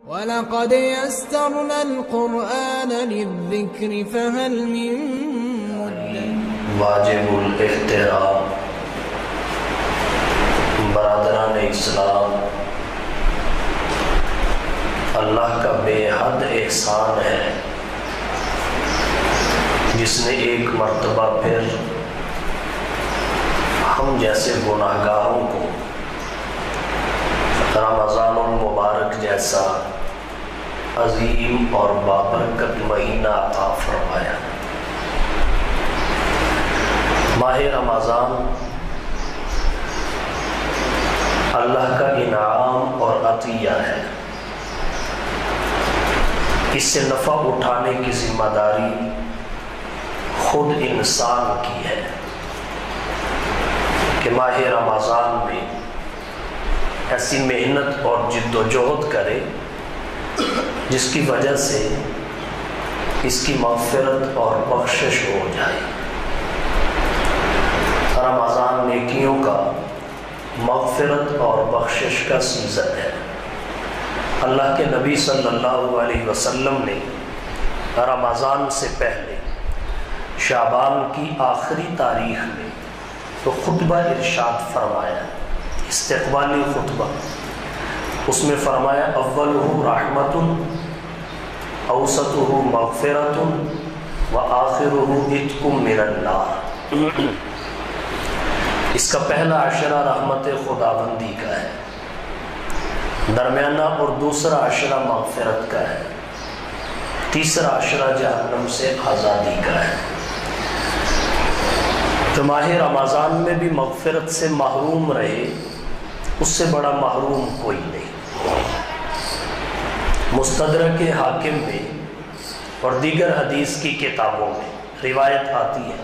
وَلَقَدْ يَسَّرْنَا الْقُرْآنَ لِلذِّكْرِ فَهَلْ مِن مُّدَّكِرٍ۔ واجب الاحترام، برادران اسلام، اللہ کا بے حد احسان ہے جس نے ایک مرتبہ پھر ہم جیسے گناہگاروں کو رمضان المبارک جیسا عظیم اور بابرکت مہینہ عطا فرمایا۔ ماہ رمضان اللہ کا انعام اور عطیہ ہے، اس سے نفع اٹھانے کی ذمہ داری خود انسان کی ہے کہ ماہ رمضان میں ایسی محنت اور جد و جہد کرے جس کی وجہ سے اس کی مغفرت اور بخشش ہو جائے۔ رمضان نیکیوں کا، مغفرت اور بخشش کا سیزن ہے۔ اللہ کے نبی صلی اللہ علیہ وسلم نے رمضان سے پہلے شعبان کی آخری تاریخ میں تو خطبہ ارشاد فرمایا، استقبالی خطبہ، اس میں فرمایا اولہ رحمت اوسطہ مغفرت وآخرہ عتق من النار۔ اس کا پہلا عشرہ رحمت خداوندی کا ہے، درمیانہ اور دوسرا عشرہ مغفرت کا ہے، تیسرا عشرہ جہنم سے آزادی کا ہے۔ تو ماہ رمضان میں بھی مغفرت سے محروم رہے، اس سے بڑا محروم کوئی نہیں۔ مستدرک حاکم میں اور دیگر حدیث کی کتابوں میں روایت آتی ہے،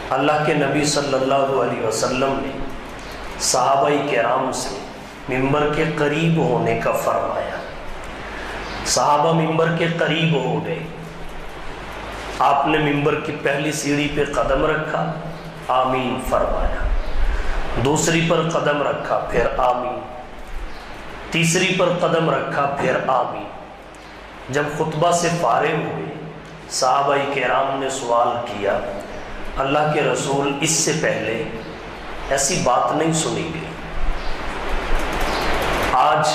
اللہ کے نبی صلی اللہ علیہ وسلم نے صحابہ کرام سے ممبر کے قریب ہونے کا فرمایا۔ صحابہ ممبر کے قریب ہو گئے، آپ نے ممبر کی پہلی سیڑھی پہ قدم رکھا، آمین فرمایا، دوسری پر قدم رکھا، پھر آمین، تیسری پر قدم رکھا، پھر آمین۔ جب خطبہ سے فارغ ہوئے، صحابہ کرام نے سوال کیا، اللہ کے رسول اس سے پہلے ایسی بات نہیں سنی گئی، آج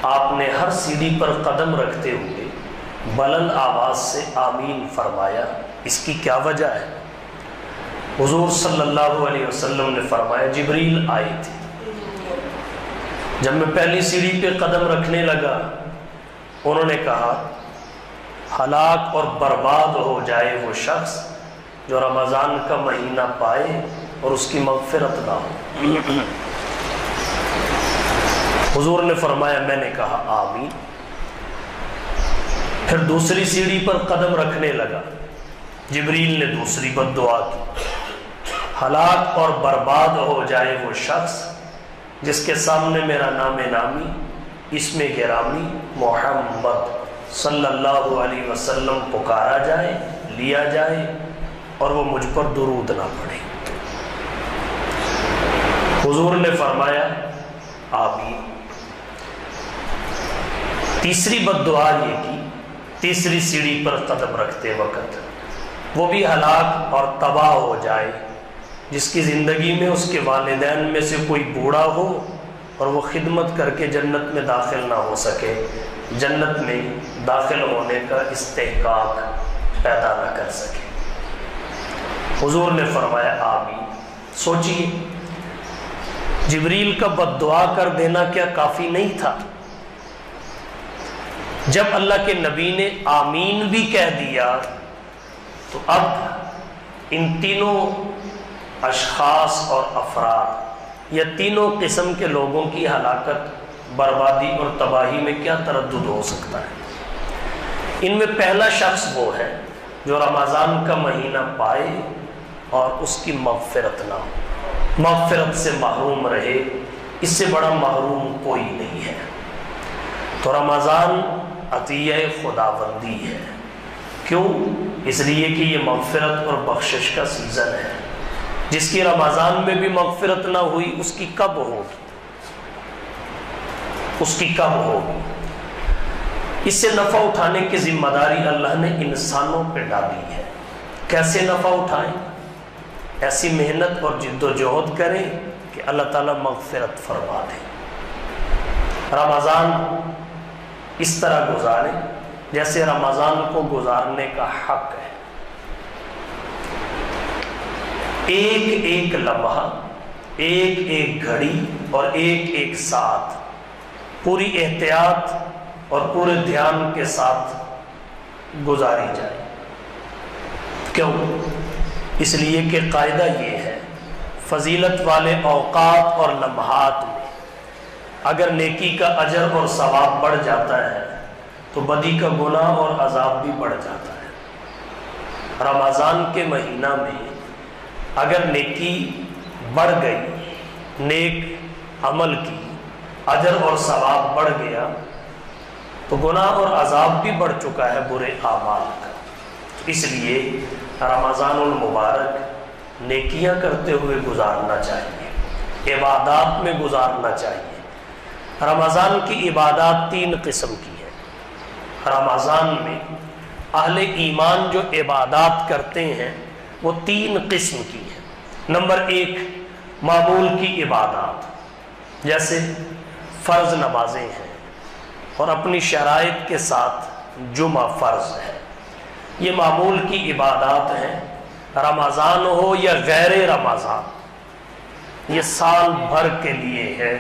آپ نے ہر سیڑھی پر قدم رکھتے ہوئے بلند آواز سے آمین فرمایا، اس کی کیا وجہ ہے؟ حضور صلی اللہ علیہ وسلم نے فرمایا جبریل آئی تھی، جب میں پہلی سیڑھی پہ قدم رکھنے لگا انہوں نے کہا ہلاک اور برباد ہو جائے وہ شخص جو رمضان کا مہینہ پائے اور اس کی مغفرت نہ ہو۔ حضور نے فرمایا میں نے کہا آمین، پھر دوسری سیڑھی پر قدم رکھنے لگا، جبریل نے دوسری بد دعا کی، ہلاک اور برباد ہو جائے وہ شخص جس کے سامنے میرا نام نامی، اسم گرامی محمد صلی اللہ علیہ وسلم پکارا جائے، لیا جائے اور وہ مجھ پر درود نہ پڑھے۔ حضور نے فرمایا آمین۔ تیسری بد دعا یہ کی، تیسری سیڑھی پر قدم رکھتے وقت وہ بھی ہلاک اور تباہ ہو جائے جس کی زندگی میں اس کے والدین میں سے کوئی بوڑھا ہو اور وہ خدمت کر کے جنت میں داخل نہ ہو سکے، جنت میں داخل ہونے کا استحقاق پیدا نہ کر سکے۔ حضور نے فرمایا آمین۔ سوچئے جبریل کا بد دعا کر دینا کیا کافی نہیں تھا؟ جب اللہ کے نبی نے آمین بھی کہہ دیا تو اب ان تینوں اشخاص اور افراد یا تینوں قسم کے لوگوں کی ہلاکت، بربادی اور تباہی میں کیا تردد ہو سکتا ہے؟ ان میں پہلا شخص وہ ہے جو رمضان کا مہینہ پائے اور اس کی مغفرت نہ ہو، مغفرت سے محروم رہے، اس سے بڑا محروم کوئی نہیں ہے۔ تو رمضان عطیہ خداوندی ہے، کیوں؟ اس لیے کہ یہ مغفرت اور بخشش کا سیزن ہے۔ جس کی رمضان میں بھی مغفرت نہ ہوئی اس کی کب ہوگی؟ اس کی کب ہوگی؟ اس سے نفع اٹھانے کی ذمہ داری اللہ نے انسانوں پہ ڈالی ہے۔ کیسے نفع اٹھائیں؟ ایسی محنت اور جد و جہد کریں کہ اللہ تعالیٰ مغفرت فرما دے۔ رمضان اس طرح گزاریں جیسے رمضان کو گزارنے کا حق ہے۔ ایک ایک لمحہ، ایک ایک گھڑی اور ایک ایک ساتھ پوری احتیاط اور پورے دھیان کے ساتھ گزاری جائے۔ کیوں؟ اس لیے کہ قاعدہ یہ ہے، فضیلت والے اوقات اور لمحات میں اگر نیکی کا اجر اور ثواب بڑھ جاتا ہے تو بدی کا گناہ اور عذاب بھی بڑھ جاتا ہے۔ رمضان کے مہینہ میں اگر نیکی بڑھ گئی، نیک عمل کی اجر اور ثواب بڑھ گیا تو گناہ اور عذاب بھی بڑھ چکا ہے برے اعمال کا۔ اس لیے رمضان المبارک نیکیاں کرتے ہوئے گزارنا چاہیے، عبادات میں گزارنا چاہیے۔ رمضان کی عبادات 3 قسم کی ہے۔ رمضان میں اہل ایمان جو عبادات کرتے ہیں وہ 3 قسم کی ہیں۔ نمبر 1 معمول کی عبادات، جیسے فرض نمازیں ہیں اور اپنی شرائط کے ساتھ جمعہ فرض ہے، یہ معمول کی عبادات ہیں۔ رمضان ہو یا غیر رمضان، یہ سال بھر کے لیے ہے۔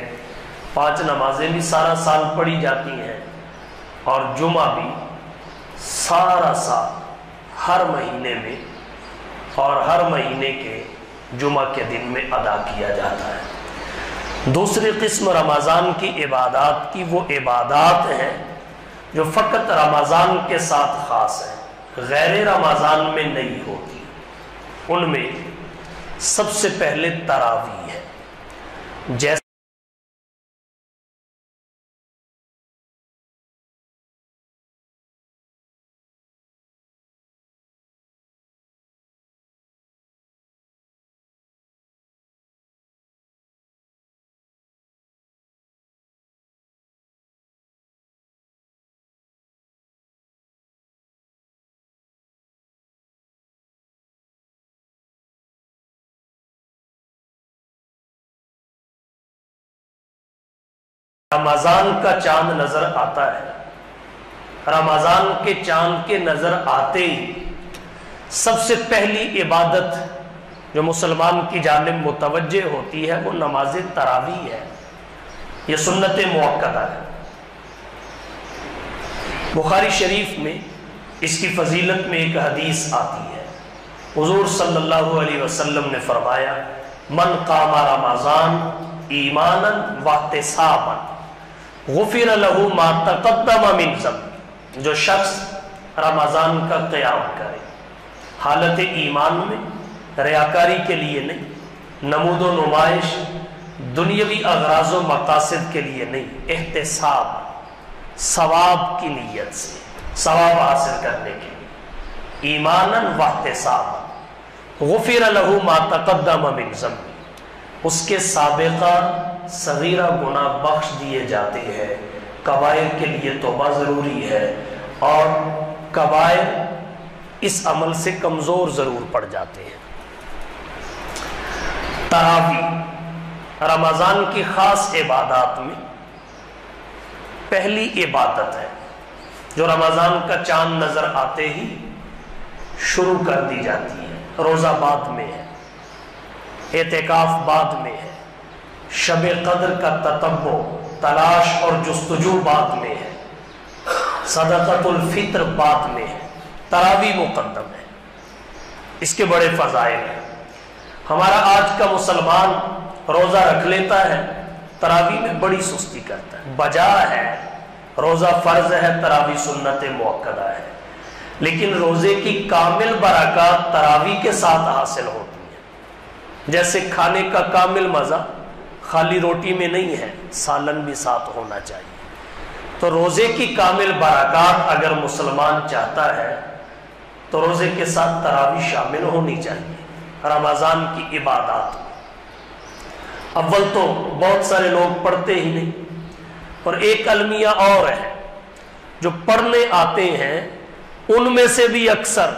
5 نمازیں بھی سارا سال پڑھی جاتی ہیں اور جمعہ بھی سارا سال ہر مہینے میں اور ہر مہینے کے جمعہ کے دن میں ادا کیا جاتا ہے۔ دوسری قسم رمضان کی عبادات کی وہ عبادات ہیں جو فقط رمضان کے ساتھ خاص ہیں، غیر رمضان میں نہیں ہوتی۔ ان میں سب سے پہلے تراویح ہے، جیسے رمضان کا چاند نظر آتا ہے۔ رمضان کے چاند کے نظر آتے ہی سب سے پہلی عبادت جو مسلمان کی جانب متوجہ ہوتی ہے وہ نماز تراویح ہے، یہ سنت مؤکدہ ہے۔ بخاری شریف میں اس کی فضیلت میں ایک حدیث آتی ہے، حضور صلی اللہ علیہ وسلم نے فرمایا، من قام رمضان ایمانا واحتسابا غفر له ما تقدم من ذنب، جو شخص رمضان کا قیام کرے حالت ایمان میں، ریاکاری کے لیے نہیں، نمود و نمائش، دنیاوی اغراض و مقاصد کے لیے نہیں، احتساب، ثواب کی نیت سے، ثواب حاصل کرنے کے لیے، ایمانا واحتسابا غفر له ما تقدم من ذنب، اس کے سابقہ صغیرہ گناہ بخش دیے جاتے ہیں۔ کبائر کے لیے توبہ ضروری ہے اور کبائر اس عمل سے کمزور ضرور پڑ جاتے ہیں۔ تراویح رمضان کی خاص عبادات میں پہلی عبادت ہے جو رمضان کا چاند نظر آتے ہی شروع کر دی جاتی ہے۔ روزہ بعد میں ہے، اعتکاف بعد میں ہے، شب قدر کا تتبع، تلاش اور جستجو بعد میں ہے، صدقۃ الفطر بعد میں ہے، تراویح مقدم ہے۔ اس کے بڑے فضائل ہیں۔ ہمارا آج کا مسلمان روزہ رکھ لیتا ہے، تراویح میں بڑی سستی کرتا ہے، بجا ہے، روزہ فرض ہے، تراویح سنت مؤکدہ ہے، لیکن روزے کی کامل برکات تراویح کے ساتھ حاصل ہوتی ہے۔ جیسے کھانے کا کامل مزہ خالی روٹی میں نہیں ہے، سالن بھی ساتھ ہونا چاہیے۔ تو روزے کی کامل برکات اگر مسلمان چاہتا ہے تو روزے کے ساتھ تراویح شامل ہونی چاہیے رمضان کی عبادات۔ اول تو بہت سارے لوگ پڑھتے ہی نہیں، اور ایک المیہ اور ہے جو پڑھنے آتے ہیں، ان میں سے بھی اکثر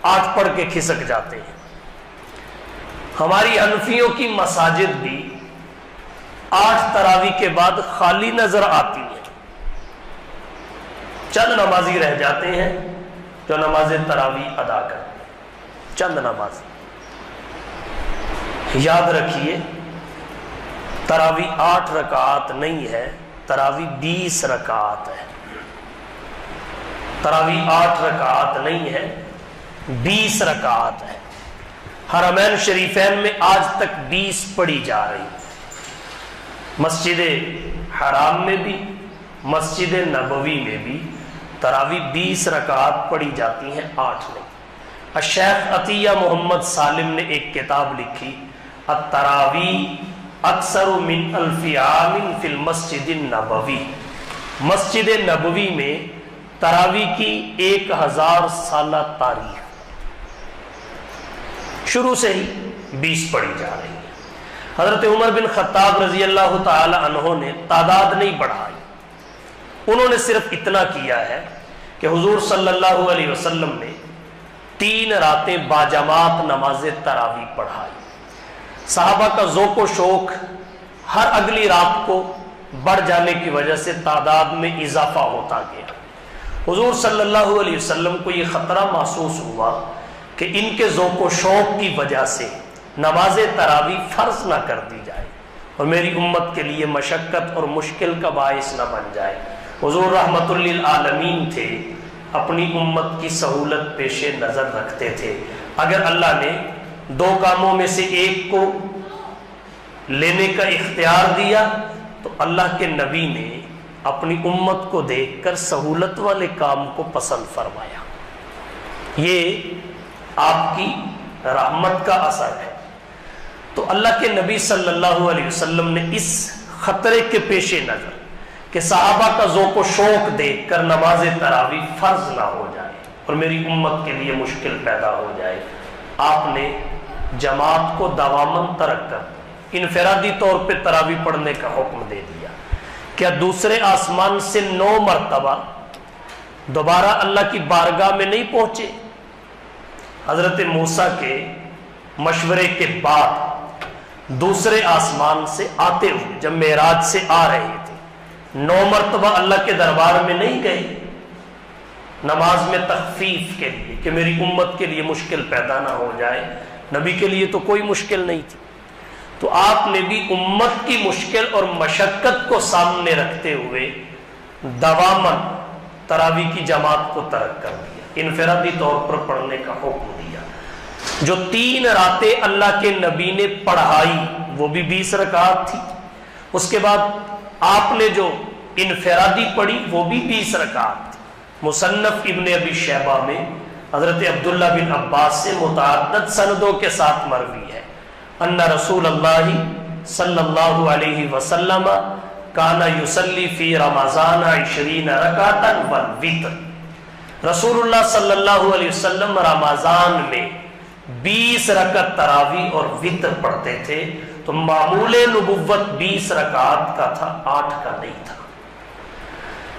8 پڑھ کے کھسک جاتے ہیں۔ ہماری حنفیوں کی مساجد بھی 8 تراویح کے بعد خالی نظر آتی ہیں، چند نمازی رہ جاتے ہیں جو نماز تراویح ادا کرتے ہیں، چند نماز۔ یاد رکھیے تراویح 8 رکعات نہیں ہے، تراویح 20 رکعات ہے۔ تراویح 8 رکعات نہیں ہے، 20 رکعات ہے۔ حرمین شریفین میں آج تک 20 پڑھی جا رہی، مسجد حرام میں بھی مسجد نبوی میں بھی تراویح 20 رکعات پڑھی جاتی ہیں، 8 نہیں۔ الشیخ عطیہ محمد سالم نے ایک کتاب لکھی، التراویح اکثر من 1000 عام فی المسجد النبوی، مسجد نبوی میں تراویح کی 1000 سالہ تاریخ، شروع سے ہی 20 پڑھی جا رہی ہے۔ حضرت عمر بن خطاب رضی اللہ تعالی عنہ نے تعداد نہیں بڑھائی، انہوں نے صرف اتنا کیا ہے کہ حضور صلی اللہ علیہ وسلم نے 3 راتیں باجماعت نماز تراویح پڑھائی۔ صحابہ کا ذوق و شوق ہر اگلی رات کو بڑھ جانے کی وجہ سے تعداد میں اضافہ ہوتا گیا۔ حضور صلی اللہ علیہ وسلم کو یہ خطرہ محسوس ہوا کہ ان کے ذوق و شوق کی وجہ سے نماز تراویح فرض نہ کر دی جائے اور میری امت کے لیے مشقت اور مشکل کا باعث نہ بن جائے۔ حضور رحمت للعالمین تھے، اپنی امت کی سہولت پیش نظر رکھتے تھے۔ اگر اللہ نے 2 کاموں میں سے ایک کو لینے کا اختیار دیا تو اللہ کے نبی نے اپنی امت کو دیکھ کر سہولت والے کام کو پسند فرمایا۔ یہ آپ کی رحمت کا اثر ہے۔ تو اللہ کے نبی صلی اللہ علیہ وسلم نے اس خطرے کے پیش نظر کہ صحابہ کا ذوق و شوق دیکھ کر نماز تراویح فرض نہ ہو جائے اور میری امت کے لیے مشکل پیدا ہو جائے، آپ نے جماعت کو دامن ترک کر انفرادی طور پہ تراویح پڑھنے کا حکم دے دیا۔ کیا دوسرے آسمان سے 9 مرتبہ دوبارہ اللہ کی بارگاہ میں نہیں پہنچے؟ حضرت موسیٰ کے مشورے کے بعد دوسرے آسمان سے آتے ہوئے جب معراج سے آ رہے تھے 9 مرتبہ اللہ کے دربار میں نہیں گئے نماز میں تخفیف کے لیے کہ میری امت کے لیے مشکل پیدا نہ ہو جائے؟ نبی کے لیے تو کوئی مشکل نہیں تھی، تو آپ نے بھی امت کی مشکل اور مشقت کو سامنے رکھتے ہوئے دامن تراویح کی جماعت کو ترک کر دیا، انفرادی طور پر پڑھنے کا حکم دیا۔ جو 3 راتیں اللہ کے نبی نے پڑھائی وہ بھی 20 رکعات تھی، اس کے بعد آپ نے جو انفرادی پڑھی وہ بھی 20 رکعات تھی۔ مصنف ابن ابی شیبہ میں حضرت عبداللہ بن عباس سے متعدد سندوں کے ساتھ مروی ہے، ان رسول اللہ صلی اللہ علیہ وسلم کان یصلی فی رمضان 20 رکعتا والوتر، رسول اللہ صلی اللہ علیہ وسلم رمضان میں 20 رکعت تراویح اور وتر پڑھتے تھے، تو معمول نبوت 20 رکعات کا تھا، 8 کا نہیں تھا۔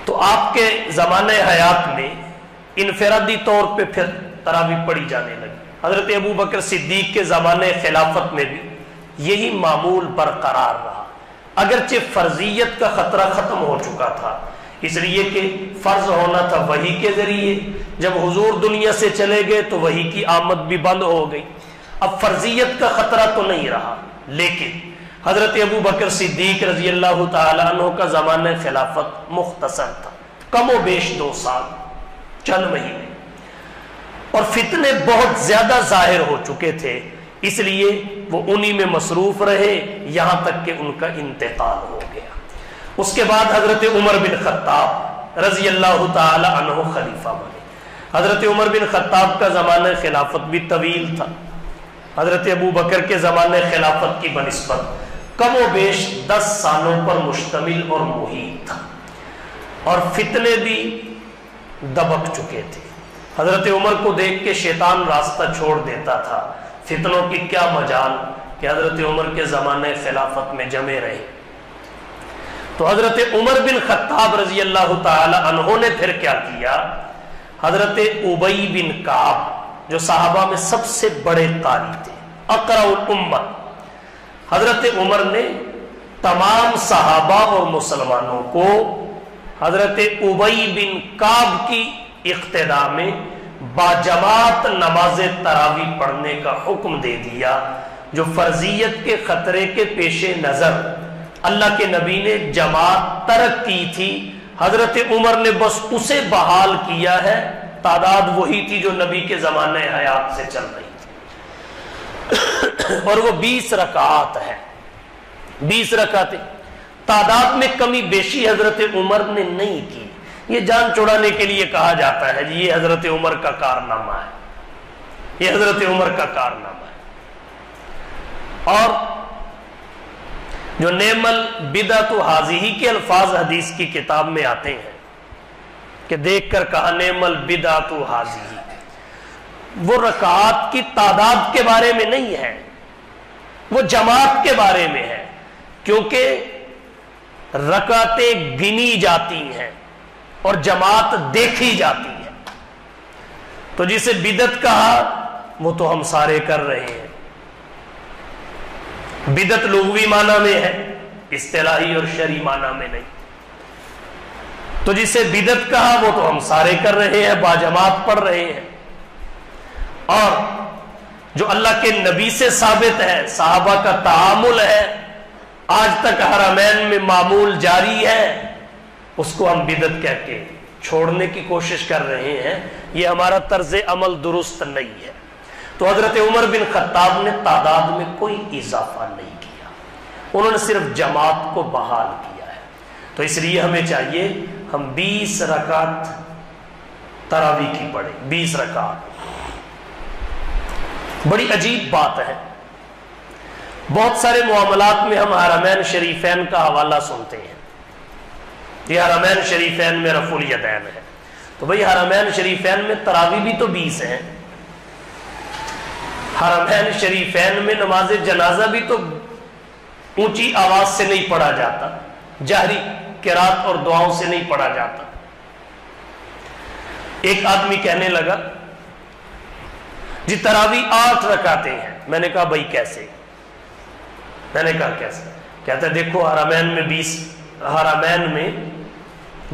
تو آپ کے زمانہ حیات میں انفرادی طور پہ پھر تراویح پڑھی جانے لگی۔ حضرت ابو بکر صدیق کے زمانہ خلافت میں بھی یہی معمول برقرار رہا، اگرچہ فرضیت کا خطرہ ختم ہو چکا تھا، اس لیے کہ فرض ہونا تھا وحی کے ذریعے، جب حضور دنیا سے چلے گئے تو وحی کی آمد بھی بند ہو گئی، اب فرضیت کا خطرہ تو نہیں رہا۔ لیکن حضرت ابو بکر صدیق رضی اللہ تعالی عنہ کا زمانہ خلافت مختصر تھا، کم و بیش 2 سال چند مہینے، اور فتنے بہت زیادہ ظاہر ہو چکے تھے، اس لیے وہ انہی میں مصروف رہے یہاں تک کہ ان کا انتقال ہو گیا۔ اس کے بعد حضرت عمر بن خطاب رضی اللہ تعالی عنہ خلیفہ بنے۔ حضرت عمر بن خطاب کا زمانہ خلافت بھی طویل تھا، حضرت ابو بکر کے زمانہ خلافت کی بنسبت کم و بیش 10 سالوں پر مشتمل اور محیط تھا، اور فتنے بھی دبک چکے تھے۔ حضرت عمر کو دیکھ کے شیطان راستہ چھوڑ دیتا تھا، فتنوں کی کیا مجال کہ حضرت عمر کے زمانے خلافت میں جمے رہے۔ تو حضرت عمر بن خطاب رضی اللہ تعالی عنہ نے پھر کیا کیا؟ حضرت ابی بن کعب جو صحابہ میں سب سے بڑے قاری تھے، اقرأ الامہ، حضرت عمر نے تمام صحابہ اور مسلمانوں کو حضرت ابی بن کعب کی اقتداء میں باجماعت نماز تراویح پڑھنے کا حکم دے دیا، جو فرضیت کے خطرے کے پیش نظر اللہ کے نبی نے جماعت ترک کی تھی، حضرت عمر نے بس اسے بحال کیا ہے۔ تعداد وہی تھی جو نبی کے زمانے حیات سے چل رہی تھی، اور وہ 20 رکعات ہے، 20 رکعتیں۔ تعداد میں کمی بیشی حضرت عمر نے نہیں کی، یہ جان چھڑانے کے لیے کہا جاتا ہے یہ حضرت عمر کا کارنامہ ہے، یہ حضرت عمر کا کارنامہ ہے۔ اور جو نعم البدعۃ ھذہ کے الفاظ حدیث کی کتاب میں آتے ہیں کہ دیکھ کر کہا نعم البدعۃ ھذہ، وہ رکعات کی تعداد کے بارے میں نہیں ہے، وہ جماعت کے بارے میں ہے، کیونکہ رکعتیں گنی جاتی ہیں اور جماعت دیکھی جاتی ہے۔ تو جسے بدعت کہا وہ تو ہم سارے کر رہے ہیں۔ بدعت لغوی معنی میں ہے، اصطلاحی اور شرعی معنی میں نہیں۔ تو جسے بدعت کہا وہ تو ہم سارے کر رہے ہیں، باجماعت پڑھ رہے ہیں۔ اور جو اللہ کے نبی سے ثابت ہے، صحابہ کا تعامل ہے، آج تک حرمین میں معمول جاری ہے، اس کو ہم بدعت کہہ کے چھوڑنے کی کوشش کر رہے ہیں۔ یہ ہمارا طرز عمل درست نہیں ہے۔ تو حضرت عمر بن خطاب نے تعداد میں کوئی اضافہ نہیں کیا، انہوں نے صرف جماعت کو بحال کیا ہے۔ تو اس لیے ہمیں چاہیے ہم 20 رکعت تراویح کی پڑھیں، 20 رکعت۔ بڑی عجیب بات ہے، بہت سارے معاملات میں ہم حرمین شریفین کا حوالہ سنتے ہیں، یہ حرمین شریفین میں رفع الیدین ہے۔ تو بھئی حرمین شریفین میں تراویح بھی تو 20 ہیں، حرمین شریفین میں نماز جنازہ بھی تو اونچی آواز سے نہیں پڑھا جاتا، جہری قرات اور دعاؤں سے نہیں پڑھا جاتا۔ ایک آدمی کہنے لگا جی تراویح 8 رکعتیں ہیں۔ میں نے کہا بھائی کیسے؟ میں نے کہا کیسے؟ کہتا ہے دیکھو حرمین میں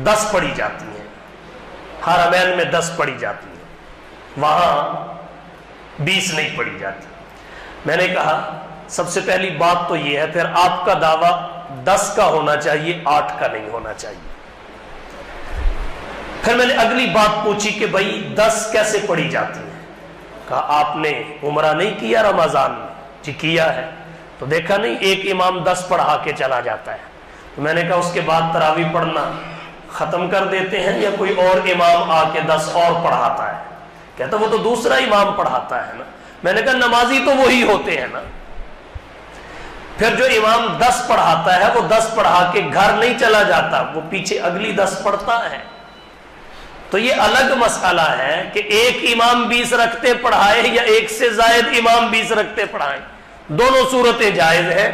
10 پڑھی جاتی ہیں، حرمین میں 10 پڑھی جاتی ہیں، وہاں 20 نہیں پڑھی جاتی۔ میں نے کہا سب سے پہلی بات تو یہ ہے، پھر آپ کا دعویٰ 10 کا ہونا چاہیے، 8 کا نہیں ہونا چاہیے۔ پھر میں نے اگلی بات پوچھی کہ بھائی 10 کیسے پڑھی جاتی ہیں؟ کہا آپ نے عمرہ نہیں کیا رمضان میں؟ جی کیا ہے۔ تو دیکھا نہیں ایک امام 10 پڑھا کے چلا جاتا ہے۔ تو میں نے کہا اس کے بعد تراویح پڑھنا ختم کر دیتے ہیں یا کوئی اور امام آ کے 10 اور پڑھاتا ہے؟ کہتا وہ تو دوسرا امام پڑھاتا ہے نا۔ میں نے کہا نمازی تو وہی ہوتے ہیں نا۔ پھر جو امام 10 پڑھاتا ہے وہ 10 پڑھا کے گھر نہیں چلا جاتا، وہ پیچھے اگلی 10 پڑھتا ہے۔ تو یہ الگ مسئلہ ہے کہ ایک امام 20 رکعتیں پڑھائے یا ایک سے زائد امام 20 رکعتیں پڑھائیں، دونوں صورتیں جائز ہیں۔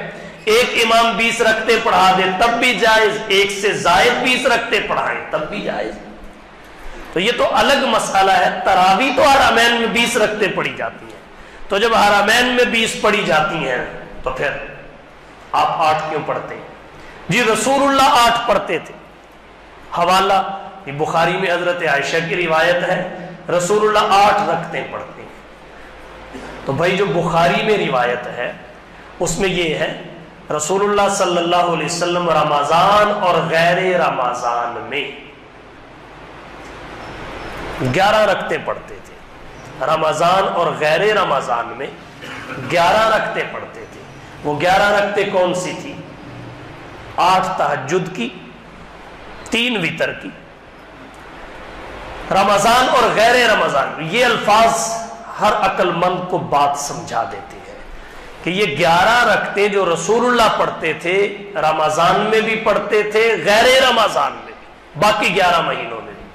ایک امام 20 رکعتیں پڑھا دے تب بھی جائز، ایک سے زائد 20 رکعتیں پڑھائیں تب بھی جائز۔ تو یہ تو الگ مسئلہ ہے۔ تراویح تو حرمین میں 20 رکعتیں پڑھی جاتی ہیں، تو جب حرمین میں 20 پڑھی جاتی ہیں تو پھر آپ 8 کیوں پڑھتے ہیں؟ جی رسول اللہ 8 پڑھتے تھے۔ حوالہ یہ بخاری میں حضرت عائشہ کی روایت ہے، رسول اللہ 8 رکعتیں پڑھتے ہیں۔ تو بھائی جو بخاری میں روایت ہے اس میں یہ ہے رسول اللہ صلی اللہ علیہ وسلم رمضان اور غیر رمضان میں 11 رکعتیں پڑھتے تھے، رمضان اور غیر رمضان میں 11 رکعتیں پڑھتے تھے۔ وہ 11 رکعتیں کون سی تھی؟ 8 تہجد کی، 3 وتر کی۔ رمضان اور غیر رمضان، یہ الفاظ ہر عقل مند کو بات سمجھا دیتے ہیں کہ یہ 11 رکعتیں جو رسول اللہ پڑھتے تھے رمضان میں بھی پڑھتے تھے، غیر رمضان میں بھی، باقی 11 مہینوں میں بھی۔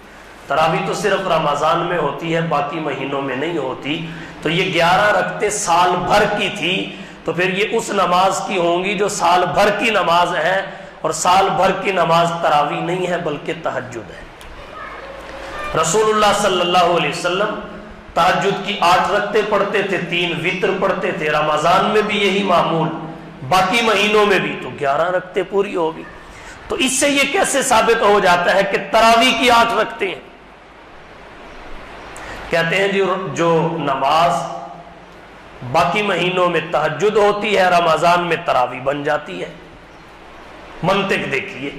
تراویح تو صرف رمضان میں ہوتی ہے، باقی مہینوں میں نہیں ہوتی۔ تو یہ 11 رکعتیں سال بھر کی تھی، تو پھر یہ اس نماز کی ہوں گی جو سال بھر کی نماز ہے، اور سال بھر کی نماز تراویح نہیں ہے بلکہ تہجد ہے۔ رسول اللہ صلی اللہ علیہ وسلم تہجد کی 8 رکعتیں پڑھتے تھے، 3 وتر پڑھتے تھے، رمضان میں بھی یہی معمول، باقی مہینوں میں بھی تو 11 رکعتیں پوری ہوگی۔ تو اس سے یہ کیسے ثابت ہو جاتا ہے کہ تراویح کی 8 رکعتیں ہیں؟ کہتے ہیں جو نماز باقی مہینوں میں تہجد ہوتی ہے رمضان میں تراویح بن جاتی ہے۔ منطق دیکھیے،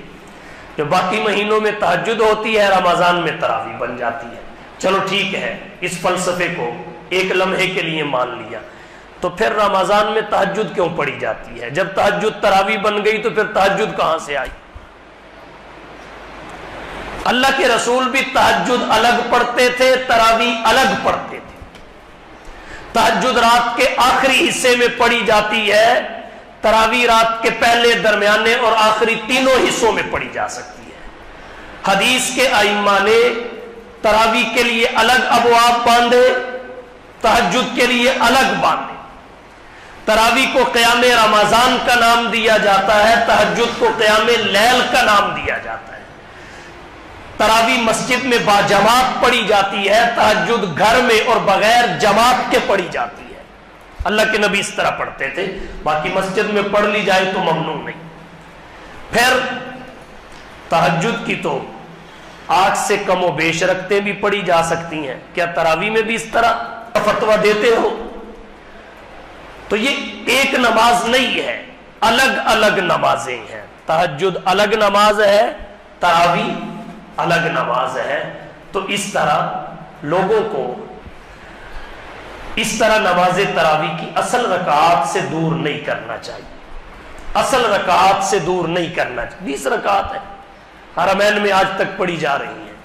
جو باقی مہینوں میں تہجد ہوتی ہے رمضان میں تراویح بن جاتی ہے۔ چلو ٹھیک ہے، اس فلسفے کو ایک لمحے کے لیے مان لیا، تو پھر رمضان میں تہجد کیوں پڑھی جاتی ہے؟ جب تہجد تراویح بن گئی تو پھر تہجد کہاں سے آئی؟ اللہ کے رسول بھی تہجد الگ پڑھتے تھے، تراویح الگ پڑھتے تھے۔ تہجد رات کے آخری حصے میں پڑھی جاتی ہے، تراویح رات کے پہلے، درمیانے اور آخری تینوں حصوں میں پڑھی جا سکتی ہے۔ حدیث کے ائمہ نے تراویح کے لیے الگ ابواب باندھے، تہجد کے لیے الگ باندھے۔ تراویح کو قیام رمضان کا نام دیا جاتا ہے، تہجد کو قیام لیل کا نام دیا جاتا ہے۔ تراویح مسجد میں باجماعت پڑھی جاتی ہے، تہجد گھر میں اور بغیر جماعت کے پڑھی جاتی ہے۔ اللہ کے نبی اس طرح پڑھتے تھے، باقی مسجد میں پڑھ لی جائے تو ممنوع نہیں۔ پھر تہجد کی تو 8 سے کم و بیش رکعتیں بھی پڑھی جا سکتی ہیں، کیا تراویح میں بھی اس طرح فتویٰ دیتے ہو؟ تو یہ ایک نماز نہیں ہے، الگ الگ نمازیں ہیں۔ تہجد الگ نماز ہے، تراویح الگ نماز ہے۔ تو اس طرح لوگوں کو اس طرح نماز تراویح کی اصل رکعات سے دور نہیں کرنا چاہیے، اصل رکعات سے دور نہیں کرنا چاہیے۔ 20 رکعات ہے، حرمین میں آج تک پڑھی جا رہی ہیں۔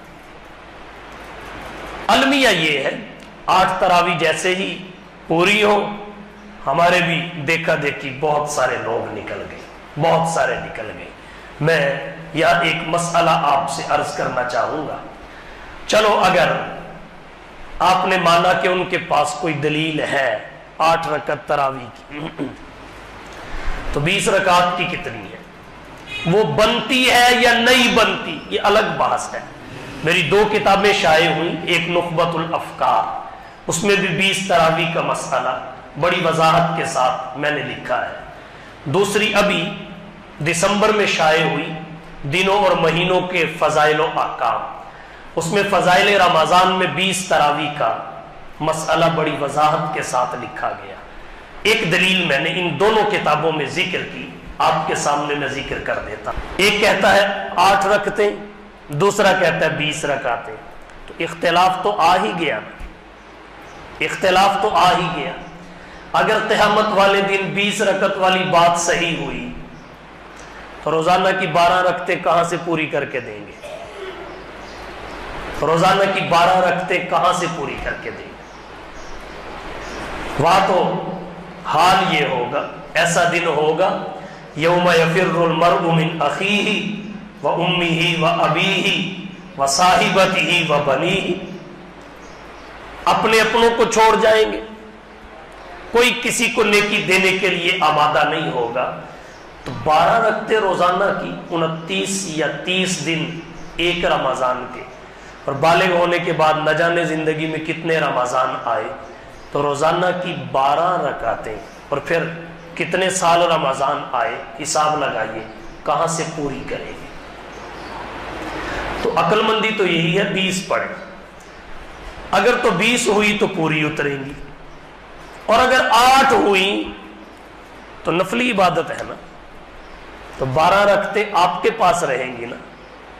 المیہ یہ ہے 8 تراویح جیسے ہی پوری ہو، ہمارے بھی دیکھا دیکھی بہت سارے لوگ نکل گئے، بہت سارے نکل گئے۔ میں یہاں ایک مسئلہ آپ سے عرض کرنا چاہوں گا۔ چلو اگر آپ نے مانا کہ ان کے پاس کوئی دلیل ہے 8 رکعت تراویح کی، تو 20 رکعت کی کتنی ہے؟ وہ بنتی ہے یا نہیں بنتی، یہ الگ بحث ہے۔ میری 2 کتابیں شائع ہوئی، ایک نخبۃ الافکار، اس میں بھی 20 تراویح کا مسئلہ بڑی وضاحت کے ساتھ میں نے لکھا ہے۔ دوسری ابھی دسمبر میں شائع ہوئی، دنوں اور مہینوں کے فضائل و احکام، اس میں فضائل رمضان میں 20 تراویح کا مسئلہ بڑی وضاحت کے ساتھ لکھا گیا۔ ایک دلیل میں نے ان دونوں کتابوں میں ذکر کی، آپ کے سامنے میں ذکر کر دیتا۔ ایک کہتا ہے 8 رکعتیں، دوسرا کہتا ہے 20 رکعتیں، تو اختلاف تو آ ہی گیا، اختلاف تو آ ہی گیا۔ اگر قیامت والے دن 20 رکعت والی بات صحیح ہوئی تو روزانہ کی 12 رکعتیں کہاں سے پوری کر کے دیں گے؟ روزانہ کی 12 رکعتیں کہاں سے پوری کر کے دیں گے؟ وہاں تو حال یہ ہوگا، ایسا دن ہوگا یوم یفر المرء من اخیہ و امہ و ابیہ و صاحبتہ و بنیہ، اپنے اپنوں کو چھوڑ جائیں گے، کوئی کسی کو نیکی دینے کے لیے آمادہ نہیں ہوگا۔ تو 12 رکعتیں روزانہ کی 29 یا 30 دن ایک رمضان کے، اور بالغ ہونے کے بعد نہ جانے زندگی میں کتنے رمضان آئے، تو روزانہ کی 12 رکعتیں، اور پھر کتنے سال رمضان آئے، حساب لگائیے کہاں سے پوری کریں گے؟ تو عقل مندی تو یہی ہے 20 پڑھیں، اگر تو 20 ہوئی تو پوری اتریں گی، اور اگر 8 ہوئی تو نفلی عبادت ہے نا، تو 12 رکعتیں آپ کے پاس رہیں گی نا،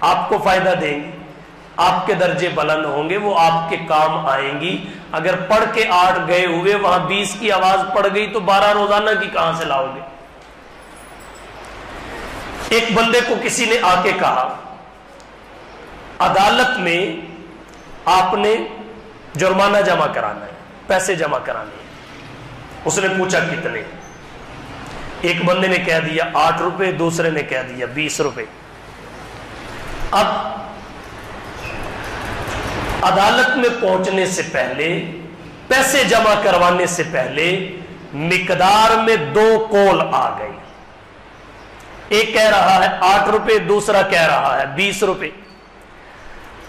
آپ کو فائدہ دیں گی، آپ کے درجے بلند ہوں گے، وہ آپ کے کام آئیں گی۔ اگر پڑھ کے 8 گئے ہوئے وہاں 20 کی آواز پڑ گئی تو 12 روزانہ کی کہاں سے لاؤ گے؟ ایک بندے کو کسی نے آ کے کہا عدالت میں آپ نے جرمانہ جمع کرانا ہے، پیسے جمع کرانے ہیں۔ اس نے پوچھا کتنے؟ ایک بندے نے کہہ دیا 8 روپے، دوسرے نے کہہ دیا 20 روپے۔ اب عدالت میں پہنچنے سے پہلے، پیسے جمع کروانے سے پہلے مقدار میں 2 قول آ گئے۔ ایک کہہ رہا ہے 8 روپے، دوسرا کہہ رہا ہے 20 روپے.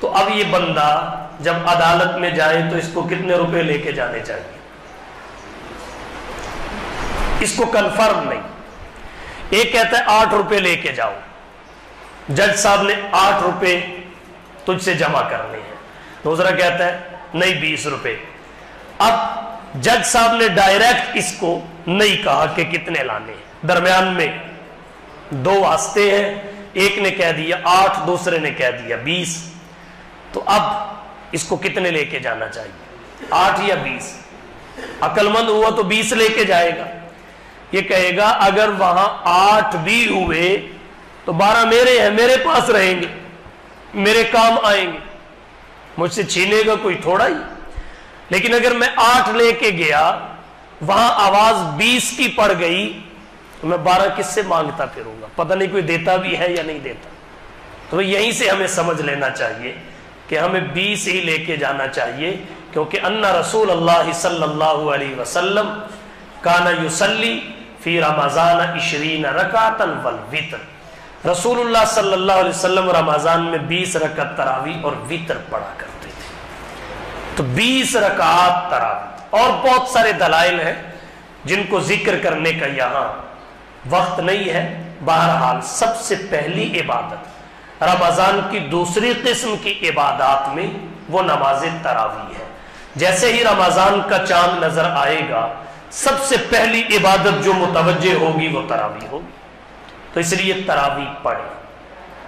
تو اب یہ بندہ جب عدالت میں جائے تو اس کو کتنے روپے لے کے جانے چاہیے؟ اس کو کنفرم نہیں. ایک کہتا ہے 8 روپے لے کے جاؤ، جج صاحب نے 8 روپے تجھ سے جمع کرنے ہیں. دوسرا کہتا ہے نہیں 20 روپے. اب جج صاحب نے ڈائریکٹ اس کو نہیں کہا کہ کتنے لانے ہیں، درمیان میں 2 واسطے ہیں، ایک نے کہہ دیا 8، دوسرے نے کہہ دیا 20. تو اب اس کو کتنے لے کے جانا چاہیے، 8 یا 20؟ عقل مند ہوا تو 20 لے کے جائے گا. یہ کہے گا اگر وہاں 8 بھی ہوئے تو 12 میرے ہیں، میرے پاس رہیں گے، میرے کام آئیں گے، مجھ سے چھینے گا کوئی تھوڑا ہی. لیکن اگر میں 8 لے کے گیا، وہاں آواز 20 کی پڑ گئی، تو میں 12 کس سے مانگتا پھروں گا؟ پتہ نہیں کوئی دیتا بھی ہے یا نہیں دیتا. تو یہیں سے ہمیں سمجھ لینا چاہیے کہ ہمیں 20 ہی لے کے جانا چاہیے، کیونکہ ان رسول اللہ صلی اللہ علیہ وسلم کانا یصلی فی رمضان 20 رکعتا والوتر. رسول اللہ صلی اللہ علیہ وسلم رمضان میں 20 رکعت تراویح اور وتر پڑھا کرتے تھے. تو 20 رکعات تراویح، اور بہت سارے دلائل ہیں جن کو ذکر کرنے کا یہاں وقت نہیں ہے. بہرحال سب سے پہلی عبادت رمضان کی دوسری قسم کی عبادات میں وہ نماز تراویح ہے. جیسے ہی رمضان کا چاند نظر آئے گا، سب سے پہلی عبادت جو متوجہ ہوگی وہ تراویح ہوگی. تو اس لیے تراویح پڑھیں،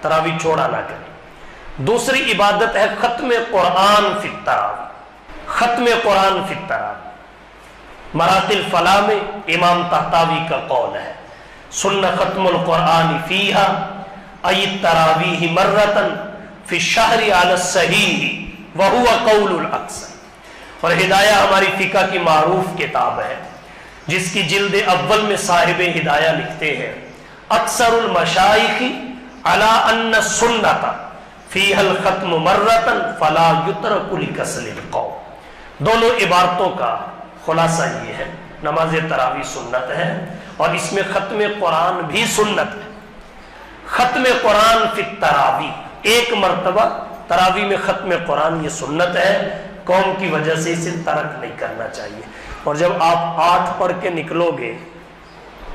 تراویح چھوڑا نہ کریں. دوسری عبادت ہے ختم قرآن فی التراویح. ختم قرآن فی التراویح مراتل فلاح میں امام طحطاوی کا قول ہے، سن ختم القرآن فیہا ای التراویح مرتن فی الشہر علی الصحیح وہو قول الاکثر. اور ہدایہ ہماری فقہ کی معروف کتاب ہے، جس کی جلد اول میں صاحب ہدایہ لکھتے ہیں اکثر المشائخ علی ان السنۃ فیہا الختم مرتن فلا یترک لکسل القوم. دونوں عبارتوں کا خلاصہ یہ ہے، نماز تراویح سنت ہے اور اس میں ختم قرآن بھی سنت ہے. ختم قرآن فی التراویح، ایک مرتبہ تراویح میں ختم قرآن یہ سنت ہے. قوم کی وجہ سے اسے ترک نہیں کرنا چاہیے. اور جب آپ 8 پڑھ کے نکلو گے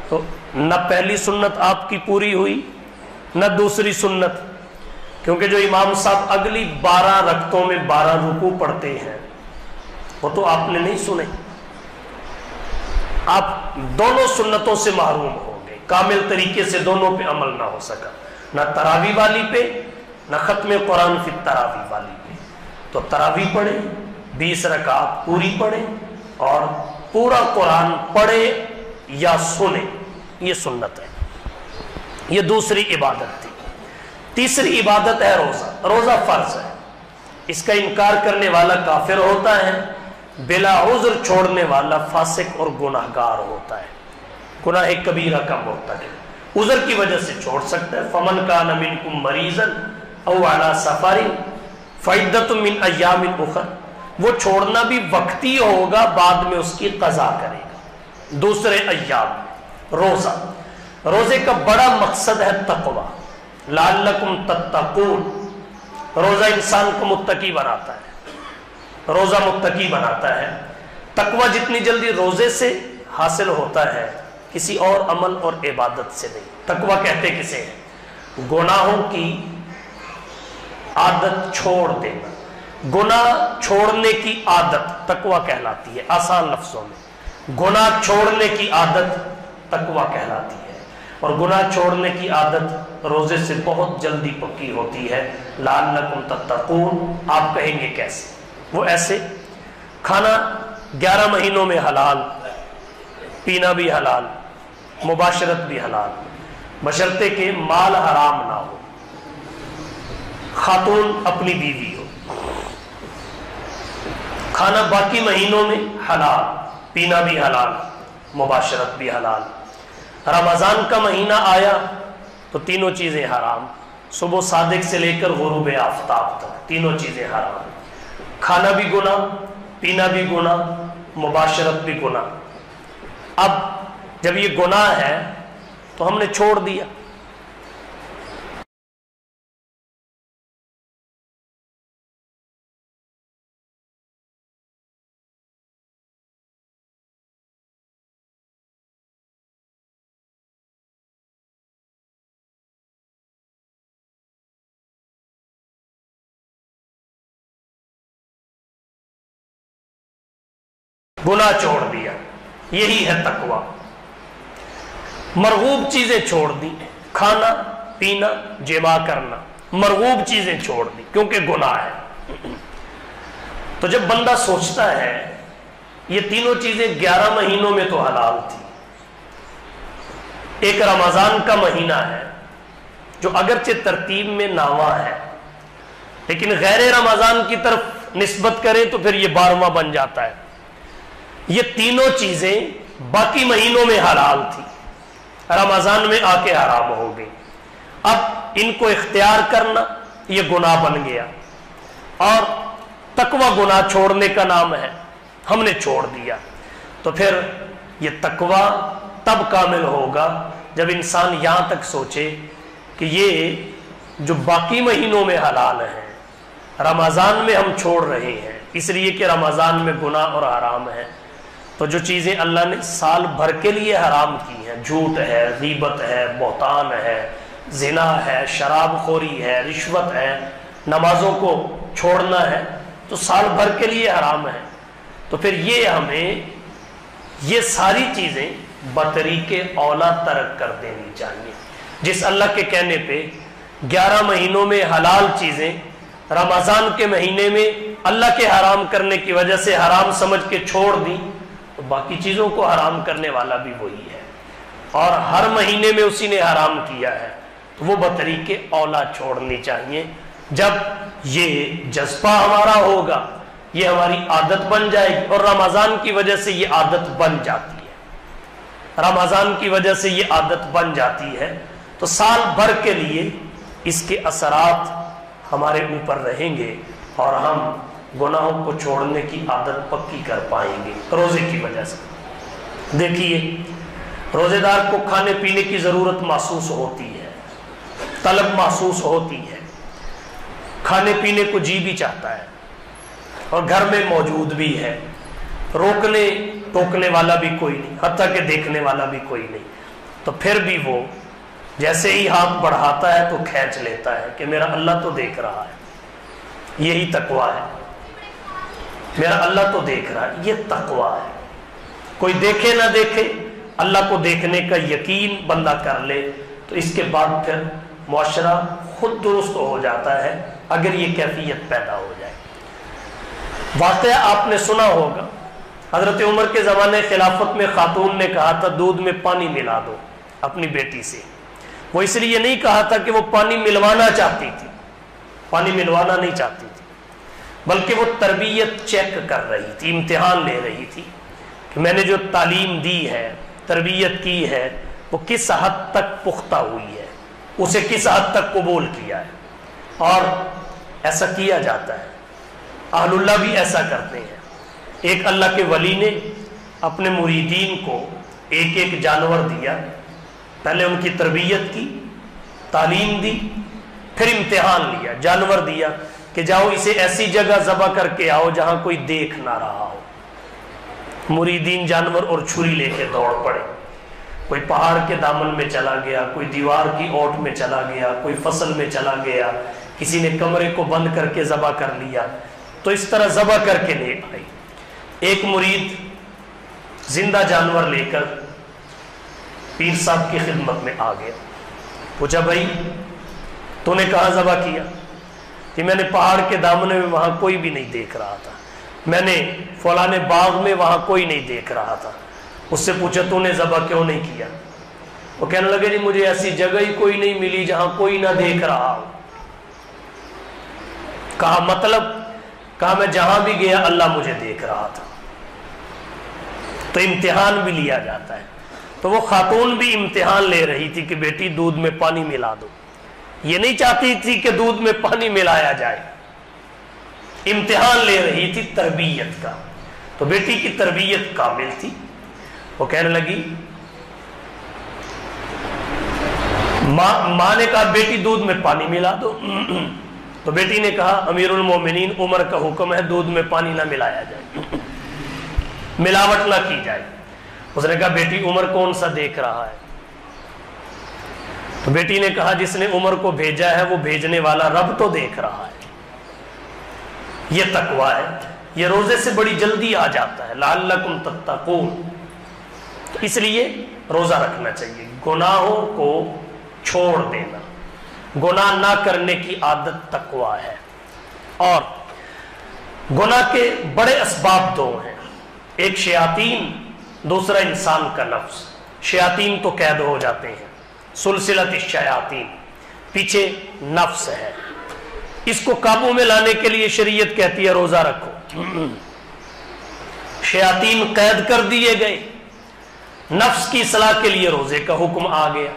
تو نہ پہلی سنت آپ کی پوری ہوئی نہ دوسری سنت، کیونکہ جو امام صاحب اگلی 12 رکعتوں میں 12 رکوع پڑھتے ہیں وہ تو آپ نے نہیں سنے. آپ دونوں سنتوں سے محروم ہو گئے، کامل طریقے سے دونوں پہ عمل نہ ہو سکا، نہ تراویح والی پہ نہ ختم قرآن فی التراویح والی پہ. تو تراویح پڑھیں، 20 رکعات پوری پڑھیں اور پورا قرآن پڑھے یا سنے، یہ سنت ہے. یہ دوسری عبادت تھی. تیسری عبادت ہے روزہ. روزہ فرض ہے، اس کا انکار کرنے والا کافر ہوتا ہے، بلا عذر چھوڑنے والا فاسق اور گناہگار ہوتا ہے، گناہ کبیرہ کا مرتکب. عذر کی وجہ سے چھوڑ سکتا ہے. فمن کان منکم مریضا او علی سفر فعدۃ من ایام اخر. وہ چھوڑنا بھی وقتی ہوگا، بعد میں اس کی قضا کرے گا. دوسرے ایام روزہ، روزے کا بڑا مقصد ہے تقوی، لعلکم تتقون. روزہ انسان کو متقی بناتا ہے، روزہ متقی بناتا ہے. تقوی جتنی جلدی روزے سے حاصل ہوتا ہے کسی اور عمل اور عبادت سے نہیں. تقوی کہتے کسے ہیں؟ گناہوں کی عادت چھوڑ دینا. گناہ چھوڑنے کی عادت تقوی کہلاتی ہے. آسان لفظوں میں گناہ چھوڑنے کی عادت تقوی کہلاتی ہے. اور گناہ چھوڑنے کی عادت روزے سے بہت جلدی پکی ہوتی ہے. لعلکم تتقون. آپ کہیں گے کیسے؟ وہ ایسے، کھانا 11 مہینوں میں حلال، پینا بھی حلال، مباشرت بھی حلال، بشرطے کہ مال حرام نہ ہو، خاتون اپنی بیوی ہو. کھانا باقی مہینوں میں حلال، پینا بھی حلال، مباشرت بھی حلال. رمضان کا مہینہ آیا تو تینوں چیزیں حرام. صبح صادق سے لے کر غروب آفتاب تک تینوں چیزیں حرام. کھانا بھی گناہ، پینا بھی گناہ، مباشرت بھی گناہ. اب جب یہ گناہ ہے تو ہم نے چھوڑ دیا، گناہ چھوڑ دیا، یہی ہے تقوی۔ مرغوب چیزیں چھوڑ دی، کھانا پینا جماع کرنا، مرغوب چیزیں چھوڑ دی کیونکہ گناہ ہے۔ تو جب بندہ سوچتا ہے یہ تینوں چیزیں 11 مہینوں میں تو حلال تھی، ایک رمضان کا مہینہ ہے جو اگرچہ ترتیب میں نامہ ہے لیکن غیر رمضان کی طرف نسبت کریں تو پھر یہ 12واں بن جاتا ہے، یہ تینوں چیزیں باقی مہینوں میں حلال تھی، رمضان میں آ کے حرام ہو گئی، اب ان کو اختیار کرنا یہ گناہ بن گیا، اور تقوی گناہ چھوڑنے کا نام ہے، ہم نے چھوڑ دیا۔ تو پھر یہ تقوی تب کامل ہوگا جب انسان یہاں تک سوچے کہ یہ جو باقی مہینوں میں حلال ہیں رمضان میں ہم چھوڑ رہے ہیں اس لیے کہ رمضان میں گناہ اور حرام ہے، تو جو چیزیں اللہ نے سال بھر کے لیے حرام کی ہیں، جھوٹ ہے، غیبت ہے، بہتان ہے، زنا ہے، شراب خوری ہے، رشوت ہے، نمازوں کو چھوڑنا ہے، تو سال بھر کے لیے حرام ہے، تو پھر یہ ہمیں یہ ساری چیزیں بطریق اولا ترک کر دینی چاہیے۔ جس اللہ کے کہنے پہ 11 مہینوں میں حلال چیزیں رمضان کے مہینے میں اللہ کے حرام کرنے کی وجہ سے حرام سمجھ کے چھوڑ دی، تو باقی چیزوں کو حرام کرنے والا بھی وہی ہے، اور ہر مہینے میں اسی نے حرام کیا ہے، تو وہ بطریق اولا چھوڑنی چاہیے۔ جب یہ جذبہ ہمارا ہوگا یہ ہماری عادت بن جائے گی، اور رمضان کی وجہ سے یہ عادت بن جاتی ہے، رمضان کی وجہ سے یہ عادت بن جاتی ہے، تو سال بھر کے لیے اس کے اثرات ہمارے اوپر رہیں گے اور ہم گناہوں کو چھوڑنے کی عادت پکی کر پائیں گے روزے کی وجہ سے۔ دیکھیے روزے دار کو کھانے پینے کی ضرورت محسوس ہوتی ہے، طلب محسوس ہوتی ہے، کھانے پینے کو جی بھی چاہتا ہے اور گھر میں موجود بھی ہے، روکنے ٹوکنے والا بھی کوئی نہیں، حتیٰ کہ دیکھنے والا بھی کوئی نہیں، تو پھر بھی وہ جیسے ہی ہاتھ بڑھاتا ہے تو کھینچ لیتا ہے کہ میرا اللہ تو دیکھ رہا ہے۔ یہی تقوی ہے، میرا اللہ تو دیکھ رہا ہے، یہ تقوی ہے۔ کوئی دیکھے نہ دیکھے اللہ کو دیکھنے کا یقین بندہ کر لے تو اس کے بعد پھر معاشرہ خود درست ہو جاتا ہے اگر یہ کیفیت پیدا ہو جائے۔ واقعہ آپ نے سنا ہوگا، حضرت عمر کے زمانے خلافت میں خاتون نے کہا تھا دودھ میں پانی ملا دو اپنی بیٹی سے، وہ اس لیے نہیں کہا تھا کہ وہ پانی ملوانا چاہتی تھی، پانی ملوانا نہیں چاہتی تھی، بلکہ وہ تربیت چیک کر رہی تھی، امتحان لے رہی تھی کہ میں نے جو تعلیم دی ہے، تربیت کی ہے، وہ کس حد تک پختہ ہوئی ہے، اسے کس حد تک قبول کیا ہے۔ اور ایسا کیا جاتا ہے، اہل اللہ بھی ایسا کرتے ہیں۔ ایک اللہ کے ولی نے اپنے مریدین کو ایک ایک جانور دیا، پہلے ان کی تربیت کی، تعلیم دی، پھر امتحان لیا، جانور دیا کہ جاؤ اسے ایسی جگہ ذبح کر کے آؤ جہاں کوئی دیکھ نہ رہا ہو۔ مریدین جانور اور چھری لے کے دوڑ پڑے، کوئی پہاڑ کے دامن میں چلا گیا، کوئی دیوار کی اوٹ میں چلا گیا، کوئی فصل میں چلا گیا، کسی نے کمرے کو بند کر کے ذبح کر لیا، تو اس طرح ذبح کر کے لے آئی۔ ایک مرید زندہ جانور لے کر پیر صاحب کی خدمت میں آ گیا، پوچھا بھائی تو نے کہاں ذبح کیا؟ کہ میں نے پہاڑ کے دامنے میں، وہاں کوئی بھی نہیں دیکھ رہا تھا، میں نے فلانے باغ میں، وہاں کوئی نہیں دیکھ رہا تھا۔ اس سے پوچھا تو نے ذبح کیوں نہیں کیا؟ وہ کہنے لگے جی مجھے ایسی جگہ ہی کوئی نہیں ملی جہاں کوئی نہ دیکھ رہا ہو۔ کہا مطلب؟ کہا میں جہاں بھی گیا اللہ مجھے دیکھ رہا تھا۔ تو امتحان بھی لیا جاتا ہے، تو وہ خاتون بھی امتحان لے رہی تھی کہ بیٹی دودھ میں پانی ملا دو، یہ نہیں چاہتی تھی کہ دودھ میں پانی ملایا جائے، امتحان لے رہی تھی تربیت کا۔ تو بیٹی کی تربیت کامل تھی، وہ کہنے لگی، ماں نے کہا بیٹی دودھ میں پانی ملا دو، تو بیٹی نے کہا امیر المومنین عمر کا حکم ہے دودھ میں پانی نہ ملایا جائے، ملاوٹ نہ کی جائے۔ اس نے کہا بیٹی عمر کون سا دیکھ رہا ہے؟ تو بیٹی نے کہا جس نے عمر کو بھیجا ہے وہ بھیجنے والا رب تو دیکھ رہا ہے۔ یہ تقویٰ ہے یہ روزے سے بڑی جلدی آ جاتا ہے، لعلکم تتقون، اس لیے روزہ رکھنا چاہیے۔ گناہوں کو چھوڑ دینا، گناہ نہ کرنے کی عادت تقویٰ ہے۔ اور گناہ کے بڑے اسباب دو ہیں، ایک شیاطین، دوسرا انسان کا نفس۔ شیاطین تو قید ہو جاتے ہیں، سلسلۃ الشیاطین، پیچھے نفس ہے، اس کو قابو میں لانے کے لیے شریعت کہتی ہے روزہ رکھو۔ شیاطین قید کر دیے گئے، نفس کی اصلاح کے لیے روزے کا حکم آ گیا،